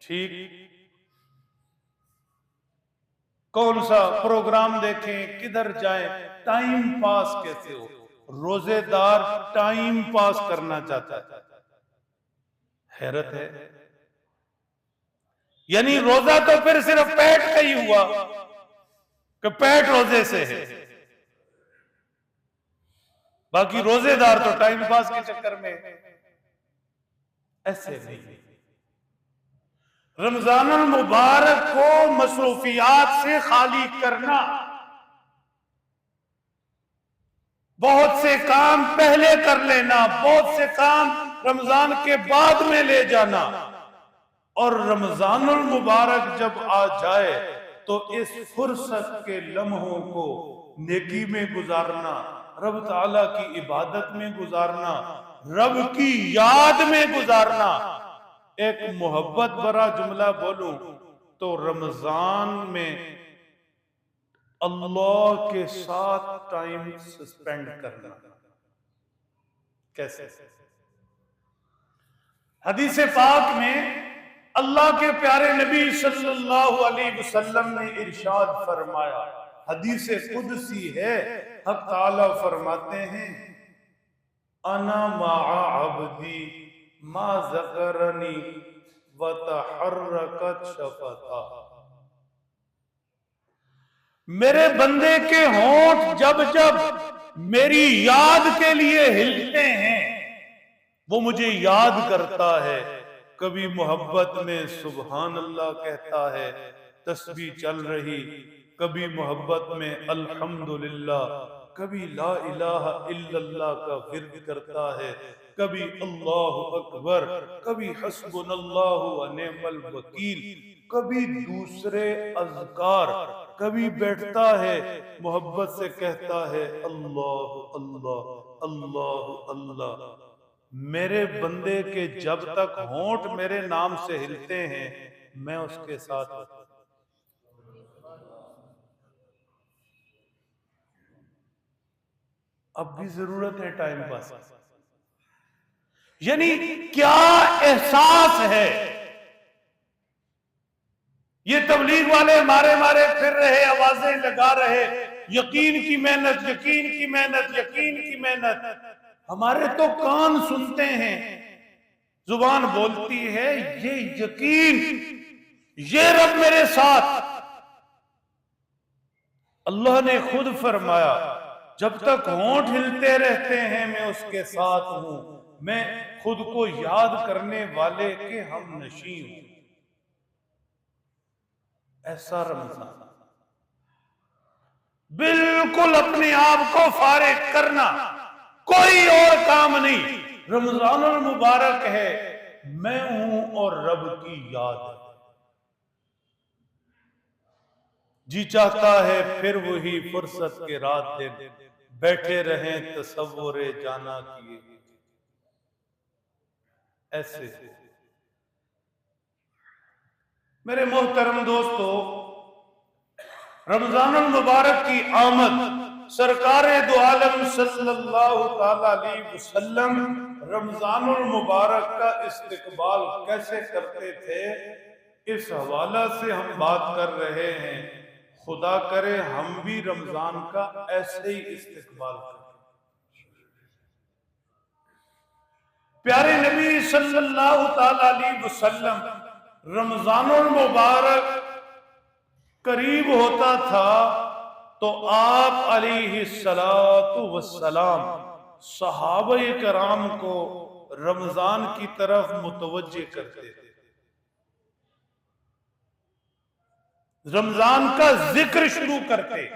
ٹھیک، کون سا پروگرام دیکھیں، کدھر جائیں، ٹائم پاس کیسے ہو؟ روزے دار ٹائم پاس کرنا چاہتا ہے۔ حیرت ہے، یعنی روزہ تو پھر صرف پیٹ کا ہی ہوا کہ پیٹ روزے سے ہے، باقی روزے دار تو ٹائم پاس کے چکر میں۔ ایسے نہیں، رمضان المبارک کو مصروفیات سے خالی کرنا، بہت سے کام پہلے کر لینا، بہت سے کام رمضان کے بعد میں لے جانا، اور رمضان المبارک جب آ جائے تو اس فرصت کے لمحوں کو نیکی میں گزارنا، رب تعالیٰ کی عبادت میں گزارنا، رب کی یاد میں گزارنا۔ ایک محبت بھرا جملہ بولوں تو رمضان میں اللہ کے ساتھ ٹائم سسپینڈ کرنا۔ کیسے؟ حدیث پاک میں اللہ کے پیارے نبی صلی اللہ علیہ وسلم نے ارشاد فرمایا، حدیث قدسی ہے، حق تعالی فرماتے ہیں، انا مع عبدی ما ذکرنی وتحرکت شفتا، میرے بندے کے ہونٹ جب جب میری یاد کے لیے ہلتے ہیں، وہ مجھے یاد کرتا ہے، کبھی محبت میں سبحان اللہ کہتا ہے، تسبیح چل رہی، کبھی محبت میں الحمدللہ، کبھی لا الہ الا اللہ کا ورد کرتا ہے، کبھی اللہ اکبر، کبھی حسبنا اللہ ونعم الوکیل، کبھی دوسرے اذکار، کبھی بیٹھتا ہے محبت سے کہتا ہے اللہ اللہ اللہ اللہ۔ میرے بندے کے جب تک ہونٹ میرے نام سے ہلتے ہیں، میں اس کے ساتھ ہوں۔ اب بھی ضرورت ہے ٹائم پاس، یعنی کیا احساس ہے. یہ تبلیغ والے مارے مارے پھر رہے، آوازیں لگا رہے، یقین کی محنت، یقین کی محنت، یقین کی محنت. ہمارے تو کان سنتے ہیں، زبان بولتی ہے یہ یقین، یہ رب میرے ساتھ. اللہ نے خود فرمایا جب تک ہونٹ ہلتے رہتے ہیں میں اس کے ساتھ ہوں، میں خود کو یاد کرنے والے کے ہم نشیں ہوں. ایسا رمضان، بالکل اپنے آپ کو فارغ کرنا، کوئی اور کام نہیں. رمضان المبارک ہے، میں ہوں اور رب کی یاد ہے. جی چاہتا ہے پھر وہی فرصت کے رات دن بیٹھے رہیں تصور جانا کیے. ایسے میرے محترم دوستو، رمضان المبارک کی آمد، سرکار دو عالم صلی اللہ تعالی علیہ وسلم رمضان المبارک کا استقبال کیسے کرتے تھے، اس حوالہ سے ہم بات کر رہے ہیں. خدا کرے ہم بھی رمضان کا ایسے ہی استقبال کریں. پیارے نبی صلی اللہ تعالی علیہ وسلم رمضان المبارک قریب ہوتا تھا تو آپ علیہ السلام صحابہ کرام کو رمضان کی طرف متوجہ کرتے تھے. رمضان کا ذکر شروع کرتے،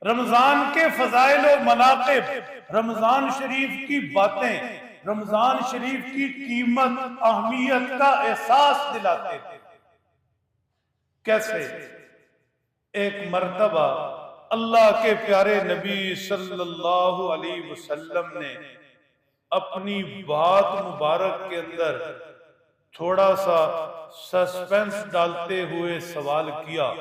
رمضان کے فضائل و مناقب، رمضان شریف کی باتیں، رمضان شریف کی قیمت اہمیت کا احساس دلاتے تھے. کیسے؟ ایک مرتبہ اللہ کے پیارے نبی صلی اللہ علیہ وسلم نے اپنی بات مبارک کے اندر تھوڑا سا سسپینس ڈالتے ہوئے سوال کیا،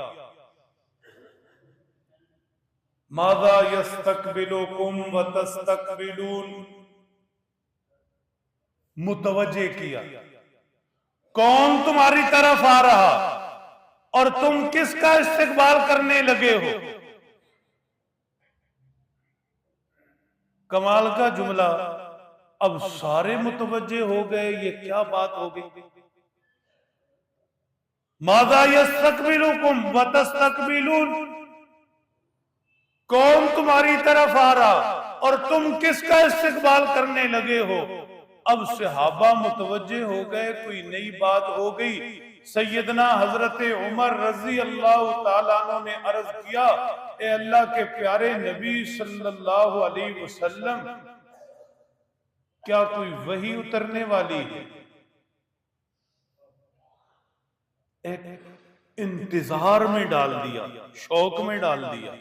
ماذا یستقبلکم وتستقبلون. متوجہ کیا کون تمہاری طرف آ رہا اور تم کس کا استقبال کرنے لگے ہو. کمال کا جملہ، اب سارے متوجہ ہو گئے، یہ کیا بات ہو گئی. ماذا یستقبلکم وتستقبلون، کون تمہاری طرف آ رہا اور تم کس کا استقبال کرنے لگے ہو. اب صحابہ متوجہ ہو گئے، کوئی نئی بات ہو گئی. سیدنا حضرت عمر رضی اللہ تعالیٰ عنہ نے عرض کیا، اے اللہ کے پیارے نبی صلی اللہ علیہ وسلم، کیا کوئی وحی اترنے والی ہے؟ ایک انتظار میں ڈال دیا، شوق میں ڈال دیا،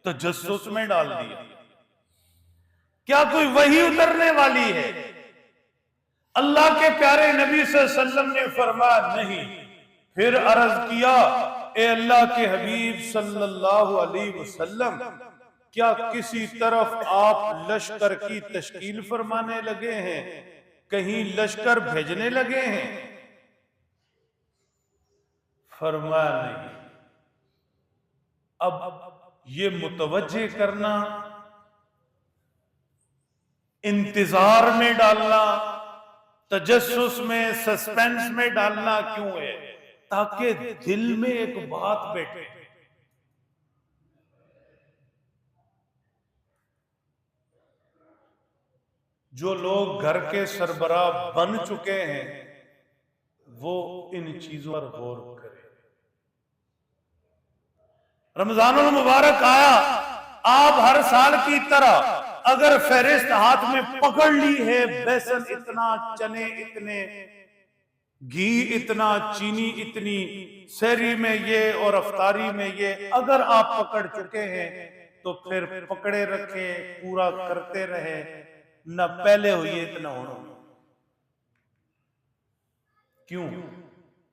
تجسس میں ڈال دیا. کیا کوئی وحی اترنے والی ہے؟ اللہ کے پیارے نبی صلی اللہ علیہ وسلم نے فرمایا نہیں. پھر عرض کیا، اے اللہ کے حبیب صلی اللہ علیہ وسلم، کیا کسی طرف آپ لشکر کی تشکیل فرمانے لگے ہیں، کہیں لشکر بھیجنے لگے ہیں؟ فرمایا نہیں. اب یہ متوجہ کرنا، انتظار میں ڈالنا، تجسس میں، سسپینس میں ڈالنا کیوں ہے؟ تاکہ دل میں ایک بات بیٹھے. جو لوگ گھر کے سربراہ بن چکے ہیں وہ ان چیزوں پر غور کریں. رمضان المبارک آیا، آپ ہر سال کی طرح اگر فہرست ہاتھ میں پکڑ لی ہے، بیسن اتنا، چنے اتنے، گھی اتنا، چینی اتنی، سحری میں یہ اور افطاری میں یہ، اگر آپ پکڑ چکے ہیں تو پھر پکڑے رکھے، پورا کرتے رہے، نہ پہلے ہوئیے اتنا ہونا. کیوں؟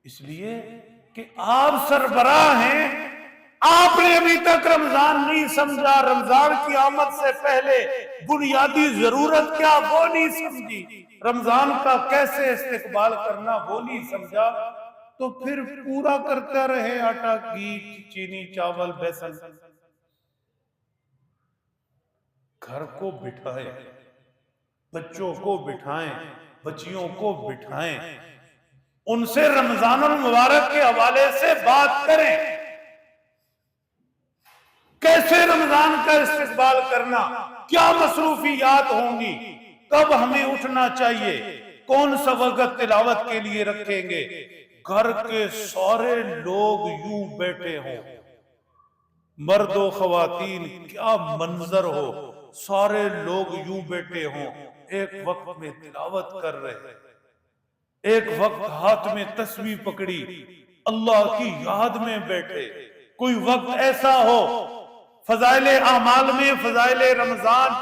اس لیے کہ آپ سربراہ ہیں، آپ نے ابھی تک رمضان نہیں سمجھا، رمضان کی آمد سے پہلے بنیادی ضرورت کیا وہ نہیں سمجھی، رمضان کا کیسے استقبال کرنا وہ نہیں سمجھا، تو پھر پورا کرتا رہے آٹا گھی چینی چاول بیسن۔ گھر کو بٹھائیں، بچوں کو بٹھائیں، بچیوں کو بٹھائیں، ان سے رمضان المبارک کے حوالے سے بات کریں، کیسے رمضان کا استقبال کرنا، کیا مصروفیات ہوں گی، کب ہمیں اٹھنا چاہیے، کون سا وقت تلاوت کے لیے رکھیں گے۔ گھر کے سارے لوگ یوں بیٹھے ہوں، مرد و خواتین، کیا منظر ہو، سارے لوگ یوں بیٹھے ہوں، ایک وقت میں تلاوت کر رہے، ایک وقت ہاتھ میں تسبیح پکڑی، اللہ کی یاد میں بیٹھے۔ کوئی وقت ایسا ہو، فضائل اعمال میں Fazail Ramzan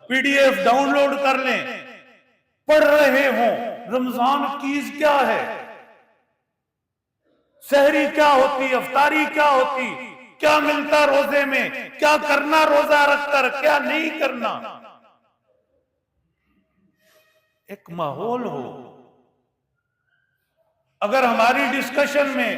PDF download کر لیں، پڑھ رہے ہوں، رمضان چیز کیا ہے، سحری کیا ہوتی، افطاری کیا ہوتی، کیا ملتا روزے میں، کیا کرنا روزہ رکھ کر، کیا نہیں کرنا، ایک ماحول ہو۔ اگر ہماری ڈسکشن میں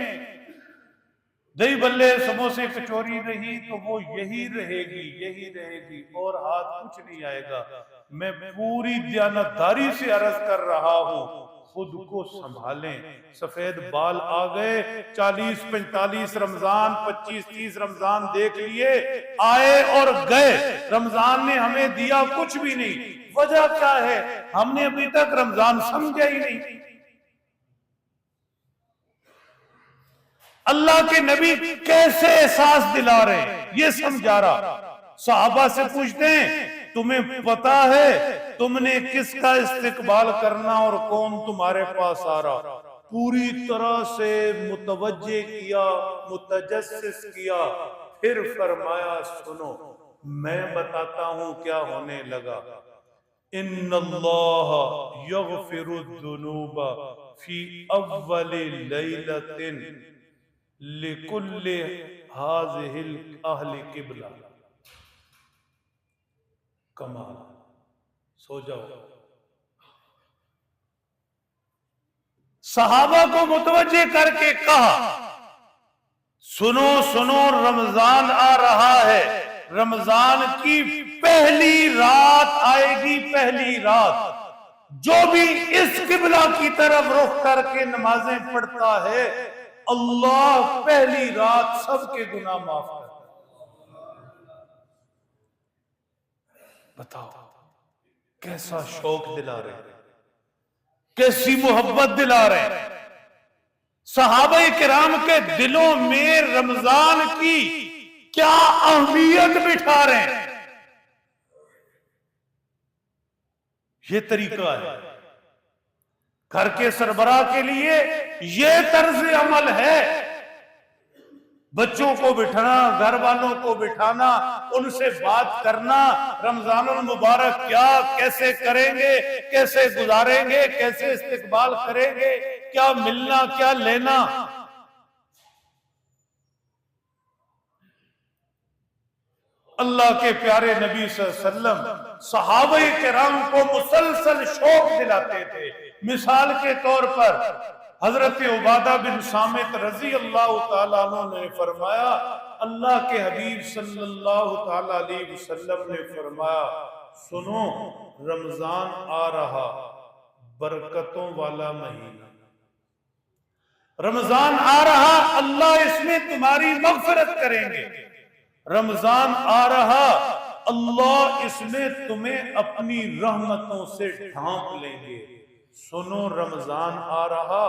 دہی بلے سموسے کچوری رہی تو وہ یہی رہے گی، یہی رہے گی، اور ہاتھ کچھ نہیں آئے گا۔ میں پوری دیانتداری سے عرض کر رہا ہوں، خود کو سنبھالیں۔ سفید بال آ گئے، 40-45 رمضان، 25-30 رمضان دیکھ لیے، آئے اور گئے، رمضان نے ہمیں دیا کچھ بھی نہیں۔ وجہ کیا ہے؟ ہم نے ابھی تک رمضان سمجھا ہی نہیں۔ اللہ کے نبی کیسے احساس دلا رہے ہیں یہ سمجھا رہا۔ صحابہ سے پوچھتے ہیں، تمہیں پتا ہے تم نے کس کا استقبال کرنا اور کون تمہارے پاس آ رہا؟ پوری طرح سے متوجہ کیا، متجسس کیا، پھر فرمایا سنو میں بتاتا ہوں کیا ہونے لگا۔ ان اللہ یغفر الذنوب فی اول لیلۃ لکل ہذہ اہل قبلہ۔ کمال، سو جاؤ۔ صحابہ کو متوجہ کر کے کہا، سنو سنو رمضان آ رہا ہے، رمضان کی پہلی رات آئے گی، پہلی رات۔ جو بھی اس قبلہ کی طرف رخ کر کے نمازیں پڑھتا ہے، اللہ پہلی رات سب کے گناہ معاف کرتا ہے۔ بتاؤ کیسا شوق دلا رہے ہیں، کیسی محبت دلا رہے ہیں۔ صحابہ کرام کے دلوں میں رمضان کی کیا اہمیت بٹھا رہے ہیں، یہ طریقہ ہے گھر کے سربراہ کے لیے، یہ طرز عمل ہے۔ بچوں کو بٹھانا، گھر والوں کو بٹھانا، ان سے بات کرنا، رمضان المبارک کیا کیسے کریں گے، کیسے گزاریں گے، کیسے استقبال کریں گے، کیا ملنا کیا لینا۔ اللہ کے پیارے نبی صلی اللہ علیہ وسلم صحابہ کرام کو مسلسل شوق دلاتے تھے۔ مثال کے طور پر حضرت عبادہ بن صامت رضی اللہ تعالیٰ عنہ نے فرمایا، اللہ کے حبیب صلی اللہ تعالیٰ علیہ وسلم نے فرمایا، سنو رمضان آ رہا، برکتوں والا مہینہ، رمضان آ رہا، اللہ اس میں تمہاری مغفرت کریں گے، رمضان آ رہا، اللہ اس میں تمہیں اپنی رحمتوں سے ڈھانپ لیں گے۔ سنو رمضان آ رہا،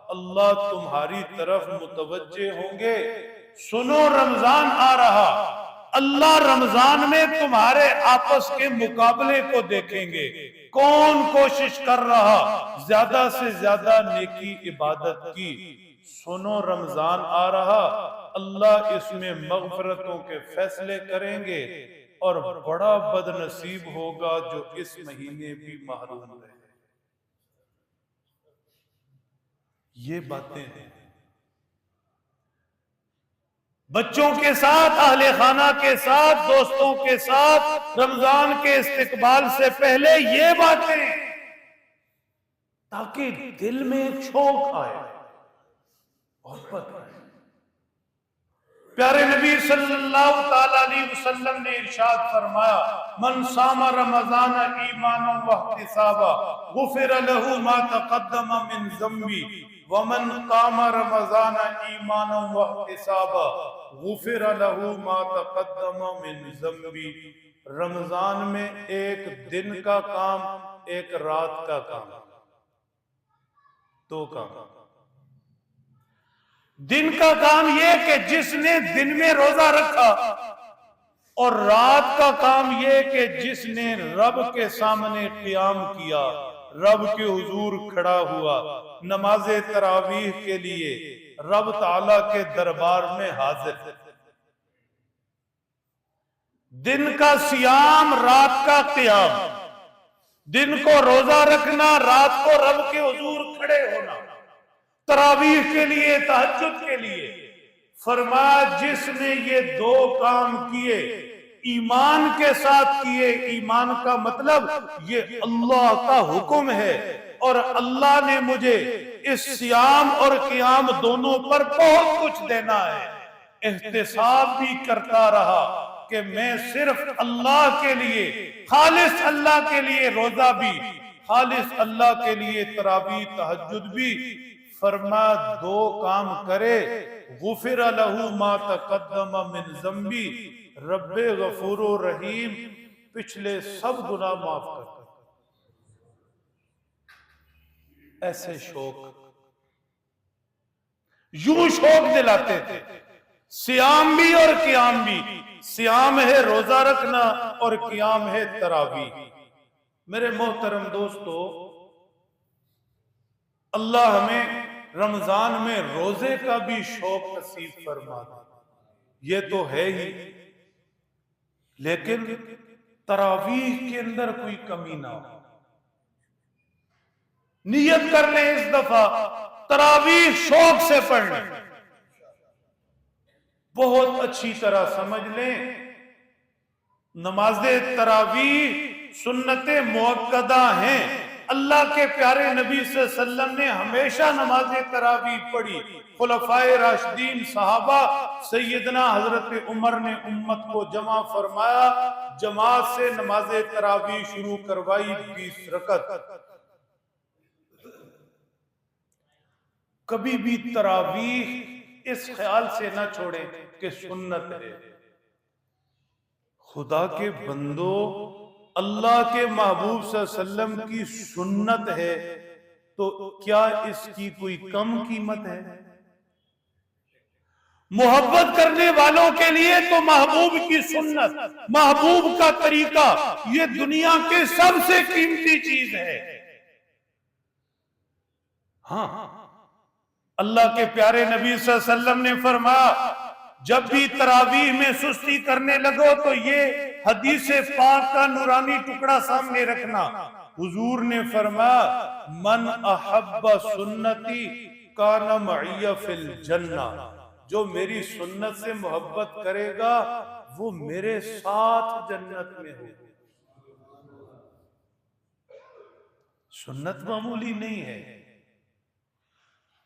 اللہ تمہاری طرف متوجہ ہوں گے۔ سنو رمضان آ رہا، اللہ رمضان میں تمہارے آپس کے مقابلے کو دیکھیں گے، کون کوشش کر رہا زیادہ سے زیادہ نیکی عبادت کی۔ سنو رمضان آ رہا، اللہ اس میں مغفرتوں کے فیصلے کریں گے، اور بڑا بد نصیب ہوگا جو اس مہینے بھی محروم رہے۔ یہ باتیں ہیں۔ بچوں کے ساتھ، اہل خانہ کے ساتھ، دوستوں کے ساتھ رمضان کے استقبال سے پہلے یہ باتیں، تاکہ دل میں ایک شوق آئے، محبت آئے۔ پیارے نبی صلی اللہ تعالی علیہ وسلم نے ارشاد فرمایا، من صام رمضان ایمانا واحتسابا غفر له ما تقدم من ذنبی ومن قام رمضان ایمانا واحتسابا غفر له ما تقدم من ذنبی۔ رمضان میں ایک دن کا کام، ایک رات کا کام، دو کام۔ دن کا کام یہ کہ جس نے دن میں روزہ رکھا، اور رات کا کام یہ کہ جس نے رب کے سامنے قیام کیا، رب کے حضور کھڑا ہوا، نماز تراویح کے لیے رب تعالیٰ کے دربار میں حاضر۔ دن کا سیام، رات کا قیام، دن کو روزہ رکھنا، رات کو رب کے حضور کھڑے ہونا، تراویح کے لیے، تہجد کے لیے۔ فرمایا جس نے یہ دو کام کیے، ایمان کے ساتھ کیے، ایمان کا مطلب یہ اللہ کا حکم ہے اور اللہ نے مجھے اس صیام اور قیام دونوں پر بہت کچھ دینا ہے، احتساب بھی کرتا رہا کہ میں صرف اللہ کے لیے، خالص اللہ کے لیے روزہ بھی، خالص اللہ کے لیے تراویح تہجد بھی۔ فرمایا دو کام کرے، غفر له ما تقدم من ذنبی، رب غفور و رحیم پچھلے سب گناہ معاف کرتا۔ ایسے شوق، یوں شوق دلاتے تھے۔ سیام بھی اور قیام بھی، سیام ہے روزہ رکھنا اور قیام ہے تراویح۔ میرے محترم دوستو، اللہ ہمیں رمضان میں روزے کا بھی شوق نصیب فرما دے، یہ تو ہے ہی، لیکن تراویح کے اندر کوئی کمی نہ ہو۔ نیت کر لیں اس دفعہ تراویح شوق سے پڑھ لیں، بہت اچھی طرح سمجھ لیں۔ نماز تراویح سنت مؤکدہ ہیں، اللہ کے پیارے نبی صلی اللہ علیہ وسلم نے ہمیشہ نماز تراویح پڑھی۔ خلفائے راشدین صحابہ، سیدنا حضرت عمر نے امت کو جمع فرمایا، جماعت سے نماز تراویح شروع کروائی 20 رکعت۔ کبھی بھی تراویح اس خیال سے نہ چھوڑے کہ سنت ہے۔ خدا کے بندو، اللہ کے محبوب صلی اللہ علیہ وسلم کی سنت ہے تو کیا اس کی کوئی کم قیمت ہے؟ محبت کرنے والوں کے لیے تو محبوب کی سنت، محبوب کا طریقہ یہ دنیا کے سب سے قیمتی چیز ہے۔ ہاں، اللہ کے پیارے نبی صلی اللہ علیہ وسلم نے فرمایا جب بھی تراویح میں سستی کرنے لگو تو یہ حدیث پاک کا نورانی ٹکڑا سامنے رکھنا۔ حضور نے فرمایا من احب سنتی کان معی فی الجنہ، جو میری سنت سے محبت کرے گا وہ میرے ساتھ جنت میں ہو۔ سنت معمولی نہیں ہے۔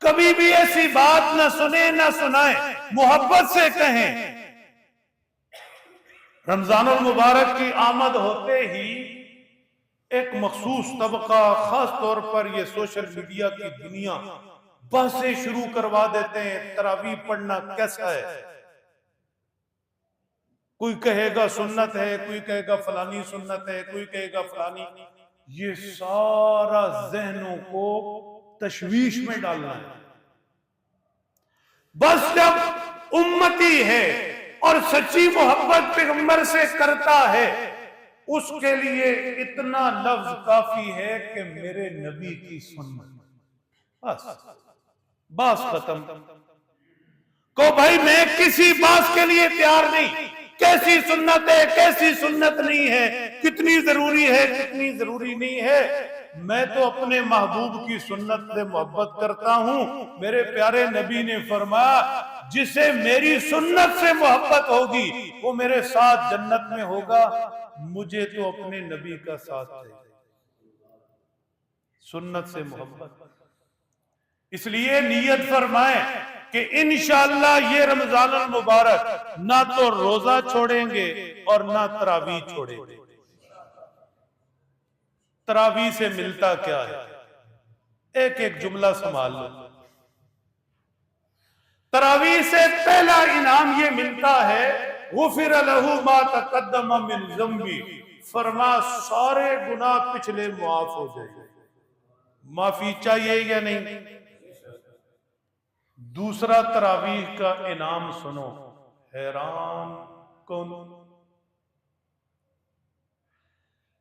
کبھی بھی ایسی بات نہ سنیں نہ سنائیں، محبت سے کہیں۔ رمضان المبارک کی آمد ہوتے ہی ایک مخصوص طبقہ، خاص طور پر یہ سوشل میڈیا کی دنیا، بحثیں شروع کروا دیتے ہیں تراویح پڑھنا کیسا ہے۔ کوئی کہے گا سنت ہے، کوئی کہے گا فلانی سنت ہے، کوئی کہے گا فلانی۔ یہ سارا ذہنوں کو تشویش میں ڈالنا ہے۔ بس جب امتی ہے اور سچی محبت پیغمبر سے کرتا ہے، اس کے لیے اتنا لفظ کافی ہے کہ میرے نبی کی سنت، بس ختم۔ کو بھائی میں کسی بات کے لیے تیار نہیں، کیسی سنت ہے کیسی سنت نہیں ہے، کتنی ضروری ہے کتنی ضروری نہیں ہے، میں تو اپنے محبوب کی سنت سے محبت کرتا ہوں۔ میرے پیارے نبی نے فرمایا جسے میری سنت سے محبت ہوگی وہ میرے ساتھ جنت میں ہوگا، مجھے تو اپنے نبی کا ساتھ چاہیے، سنت سے محبت۔ اس لیے نیت فرمائیں کہ انشاءاللہ یہ رمضان المبارک نہ تو روزہ چھوڑیں گے اور نہ تراویح چھوڑیں گے۔ تراویح سے ملتا کیا ہے؟ ایک ایک جملہ سنبھال لو۔ تراویح سے پہلا انعام یہ ملتا ہے غفر لہ ما تقدم من ذنبی، فرما سارے گناہ پچھلے معاف ہو جائیں گے۔ معافی چاہیے یا نہیں؟ دوسرا تراویح کا انعام سنو، حیران کن۔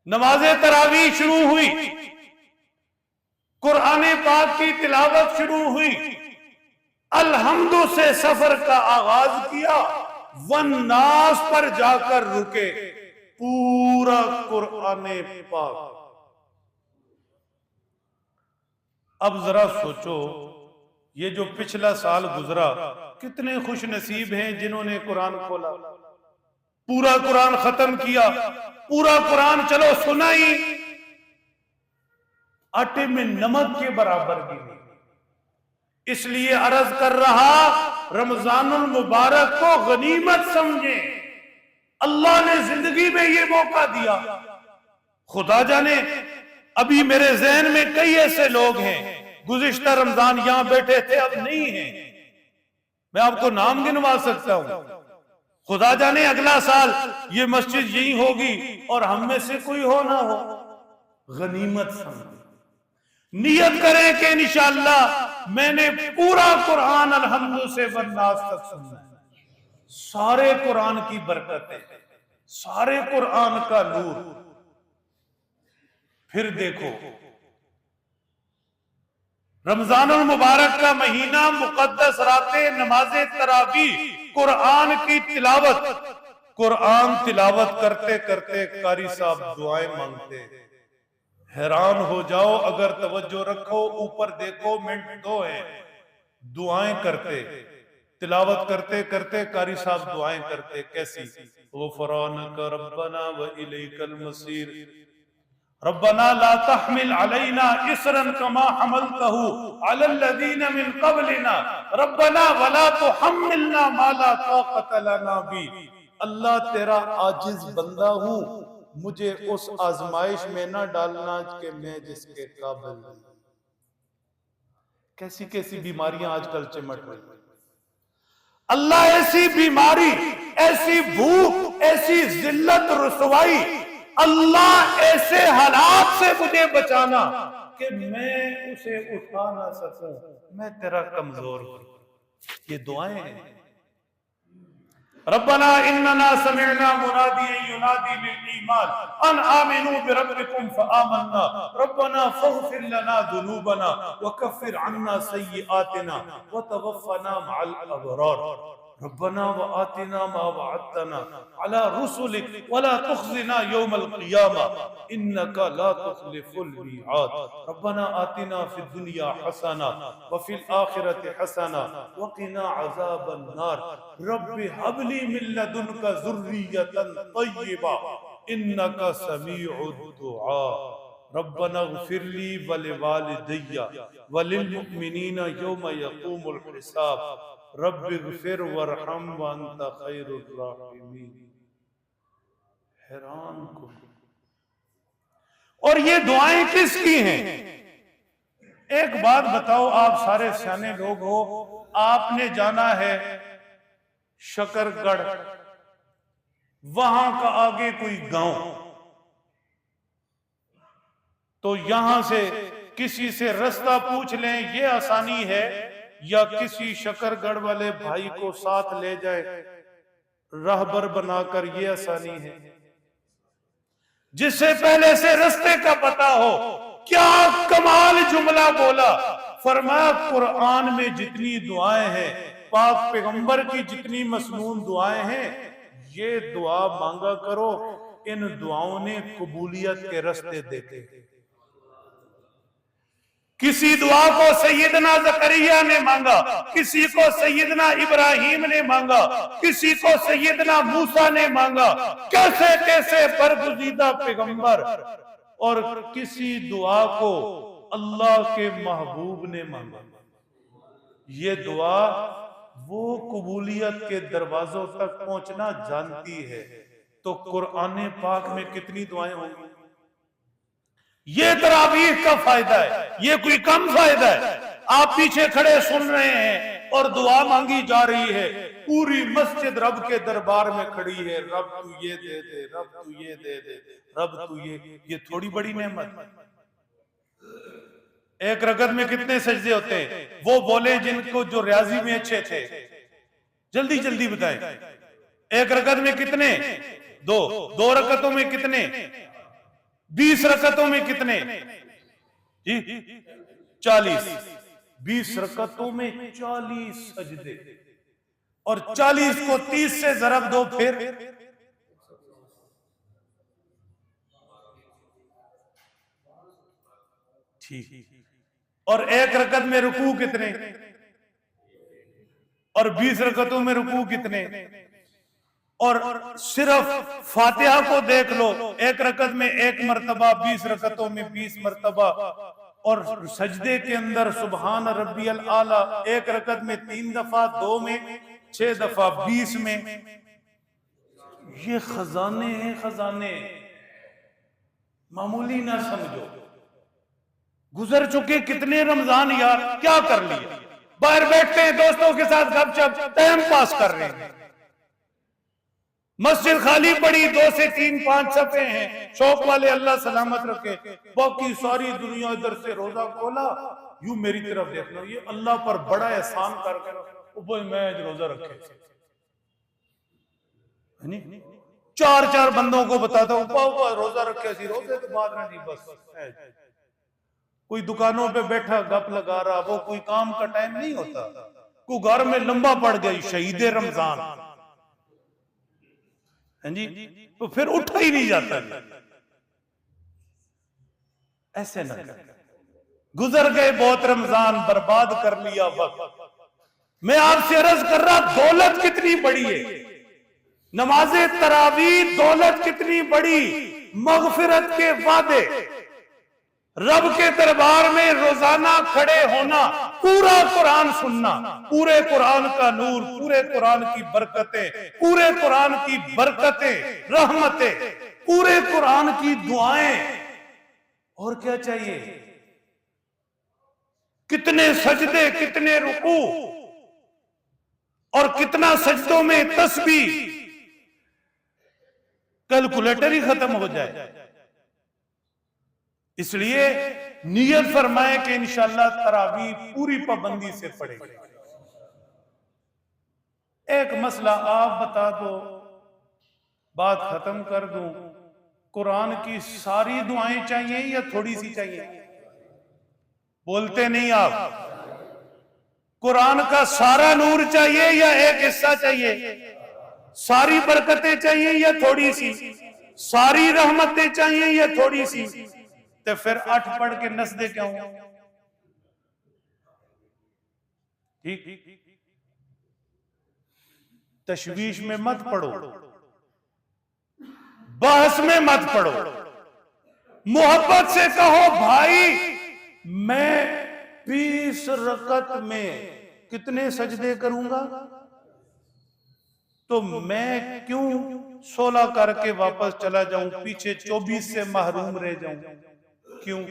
نماز تراویح شروع ہوئی، قرآن پاک کی تلاوت شروع ہوئی، الحمد سے سفر کا آغاز کیا، والناس پر جا کر رکے، پورا قرآن پاک۔ اب ذرا سوچو، یہ جو پچھلا سال گزرا، کتنے خوش نصیب ہیں جنہوں نے قرآن کھولا، پورا قرآن ختم کیا، پورا قرآن چلو سنا ہی، آٹے میں نمک کے برابر بھی نہیں۔ اس لیے عرض کر رہا، رمضان المبارک کو غنیمت سمجھیں، اللہ نے زندگی میں یہ موقع دیا۔ خدا جانے ابھی میرے ذہن میں کئی ایسے لوگ ہیں گزشتہ رمضان یہاں بیٹھے تھے، اب نہیں ہیں، میں آپ کو نام گنوا سکتا ہوں۔ خدا جانے اگلا سال یہ مسجد یہی ہوگی اور ہم میں سے کوئی ہو نہ ہو۔ غنیمت سمجھیں، نیت کریں کہ انشاءاللہ میں نے پورا قرآن الحمد سے والناس تک سننا ہے، سارے قرآن کی برکتیں، سارے قرآن کا نور۔ پھر دیکھو، رمضان المبارک کا مہینہ، مقدس راتیں، نماز تراویح، قرآن کی تلاوت، قرآن تلاوت کرتے کرتے قاری صاحب دعائیں مانگتے۔ حیران ہو جاؤ اگر توجہ رکھو، اوپر دیکھو، منٹ 2 ہیں، دعائیں کرتے، تلاوت کرتے کرتے قاری صاحب دعائیں کرتے۔ کیسی؟ غفرانک ربنا وإلیک المصیر، ربنا لا تحمل علينا إصرا كما حملته على الذين من قبلنا ربنا ولا تحملنا ما لا طاقة لنا به۔ اللہ تیرا عاجز بندہ ہوں، مجھے اس آزمائش میں نہ ڈالنا کہ میں جس کے قابل نہیں۔ کیسی کیسی بیماریاں آج کل چمٹ رہی ہیں۔ اللہ ایسی بیماری، ایسی بھوک، ایسی ذلت رسوائی، اللہ ایسے حالات سے مجھے بچانا کہ میں اسے اٹھا نہ سکوں، میں تیرا کمزور ہوں۔ یہ دعائیں ہیں۔ ربنا اننا سمعنا منادیا ینادی للایمان ان آمنوا بربکم فآمنا ربنا فاغفر لنا ذنوبنا وکفر عنا سیئاتنا وتوفنا مع الابرار ربنا وآتنا ما وعدتنا على رسلك ولا تخزنا يوم القيامة إنك لا تخلف الميعاد ربنا آتنا في الدنيا حسنة وفي الآخرة حسنة وقنا عذاب النار رب هب لي من لدنك ذرية طيبة إنك سميع الدعاء ربنا اغفر لي ولوالدي وللمؤمنين يوم يقوم الحساب رب اغفر ورحم وانت خیر الراحمین۔ حیران کو، اور یہ دعائیں کس کی ہیں؟ ایک بات بتاؤ، آپ سارے سیانے لوگ ہو، آپ نے جانا ہے شکر گڑھ، وہاں کا آگے کوئی گاؤں، تو یہاں سے کسی سے رستہ پوچھ لیں، یہ آسانی ہے، یا کسی شکر گڑھ والے بھائی کو ساتھ لے جائے راہبر بنا کر، یہ آسانی ہے؟ جس سے پہلے سے رستے کا پتہ ہو۔ کیا کمال جملہ بولا، فرمایا قرآن میں جتنی دعائیں ہیں، پاک پیغمبر کی جتنی مسنون دعائیں ہیں، یہ دعا مانگا کرو، ان دعاؤں نے قبولیت کے رستے دیکھے۔ کسی دعا کو سیدنا زکریا نے مانگا، کسی کو سیدنا ابراہیم نے مانگا، کسی کو سیدنا موسیٰ نے مانگا، کیسے کیسے برگزیدہ پیغمبر، اور کسی دعا کو اللہ کے محبوب نے مانگا۔ یہ دعا وہ قبولیت کے دروازوں تک پہنچنا جانتی ہے۔ تو قرآن پاک میں کتنی دعائیں ہوں گی؟ یہ تراویح کا فائدہ ہے، یہ کوئی کم فائدہ ہے؟ آپ پیچھے کھڑے سن رہے ہیں اور دعا مانگی جا رہی ہے، پوری مسجد رب کے دربار میں کھڑی ہے، رب تو یہ دے دے، رب تو یہ دے دے، رب تو یہ تھوڑی بڑی نعمت۔ ایک رکعت میں کتنے سجدے ہوتے ہیں؟ وہ بولے جن کو جو ریاضی میں اچھے تھے، جلدی جلدی بتائیں۔ ایک رکعت میں کتنے؟ دو رکعتوں میں کتنے؟ 20 رکعتوں میں کتنے؟ جی 40۔ 20 رکعتوں میں 40 سجدے، اور 40 کو 30 سے ضرب دو، پھر ٹھیک۔ اور ایک رکعت میں رکوع کتنے؟ اور 20 رکعتوں میں رکوع کتنے؟ اور صرف فاتحہ کو دیکھ لو، ایک رکعت میں 1 مرتبہ، 20 رکعتوں میں 20 مرتبہ، اور سجدے کے اندر سبحان ربی الاعلیٰ ایک رکعت میں 3 دفعہ، 2 میں 6 دفعہ، 20 میں۔ یہ خزانے ہیں، خزانے، معمولی نہ سمجھو۔ گزر چکے کتنے رمضان یار، کیا کر لیا؟ باہر بیٹھتے ہیں دوستوں کے ساتھ گپ شپ، ٹائم پاس کر رہے ہیں، مسجد خالی پڑی، 2 سے 3 5 صفحے ہیں، شوق والے اللہ سلامت رکھے، باقی ساری دنیا ادھر سے روزہ کھولا، یوں میری طرف دیکھنا، یہ اللہ پر بڑا احسان کر کے اوپر میں روزہ رکھے، 4 بندوں کو بتاتا ہوں روزہ رکھے سی، روزے تو بعد نہیں، بس کوئی دکانوں پہ بیٹھا گپ لگا رہا، وہ کوئی کام کا ٹائم نہیں ہوتا، کوئی گھر میں لمبا پڑ گئی، شہید رمضان، جی تو پھر اٹھا ہی نہیں جاتا۔ ایسے نہ کر، گزر گئے بہت رمضان، برباد کر لیا وقت۔ میں آپ سے عرض کر رہا، دولت کتنی بڑی ہے، نماز تراویح دولت کتنی بڑی، مغفرت کے وعدے، رب کے دربار میں روزانہ کھڑے ہونا، پورا قرآن سننا، پورے قرآن کا نور، پورے قرآن کی برکتیں، پورے قرآن کی برکتیں، رحمتیں، پورے قرآن کی دعائیں، اور کیا چاہیے؟ کتنے سجدے، کتنے رکوع، اور کتنا سجدوں میں تسبیح، کیلکولیٹر ہی ختم ہو جائے۔ اس لیے نیت فرمائیں کہ انشاءاللہ تراویح پوری پابندی سے پڑھیں گے۔ ایک مسئلہ آپ بتا دو، بات ختم کر دوں، قرآن کی ساری دعائیں چاہیے یا تھوڑی سی چاہیے؟ بولتے نہیں آپ؟ قرآن کا سارا نور چاہیے یا ایک حصہ چاہیے؟ ساری برکتیں چاہیے یا تھوڑی سی؟ ساری رحمتیں چاہیے یا تھوڑی سی؟ تو پھر 8 پڑھ کے نسدے کیا ہوں؟ ٹھیک، تشویش میں مت پڑھو، بحث میں مت پڑھو، محبت سے کہو بھائی میں 20 رکعت میں کتنے سجدے کروں گا، تو میں کیوں 16 کر کے واپس چلا جاؤں، پیچھے 24 سے محروم رہ جاؤں؟ کیوں؟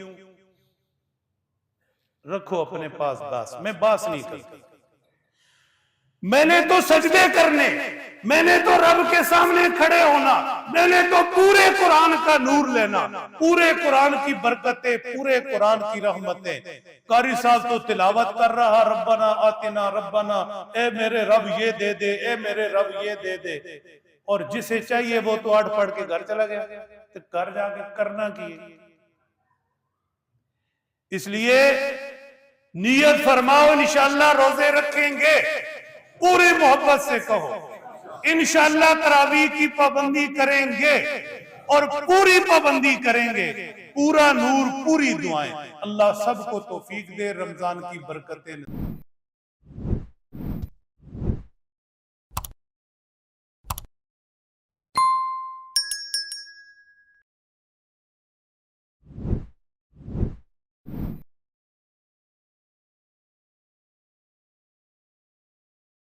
رکھو اپنے پاس باس، میں باس نہیں کرتا، میں نے تو سجدے کرنے، میں نے تو رب کے سامنے کھڑے ہونا، میں نے تو پورے قرآن کا نور لینا، پورے قرآن کی برکتیں، پورے قرآن کی رحمتیں۔ قاری صاحب تو تلاوت کر رہا، ربنا آتنا، ربنا اے میرے رب یہ دے دے، اے میرے رب یہ دے دے، اور جسے چاہیے وہ تو 8 پڑھ کے گھر چلا گیا، تو گھر جا کے کرنا کی؟ اس لیے نیت فرماؤ انشاءاللہ روزے رکھیں گے، پوری محبت سے کہو انشاءاللہ تراویح کی پابندی کریں گے، اور پوری پابندی کریں گے، پورا نور، پوری دعائیں۔ اللہ سب کو توفیق دے، رمضان کی برکتیں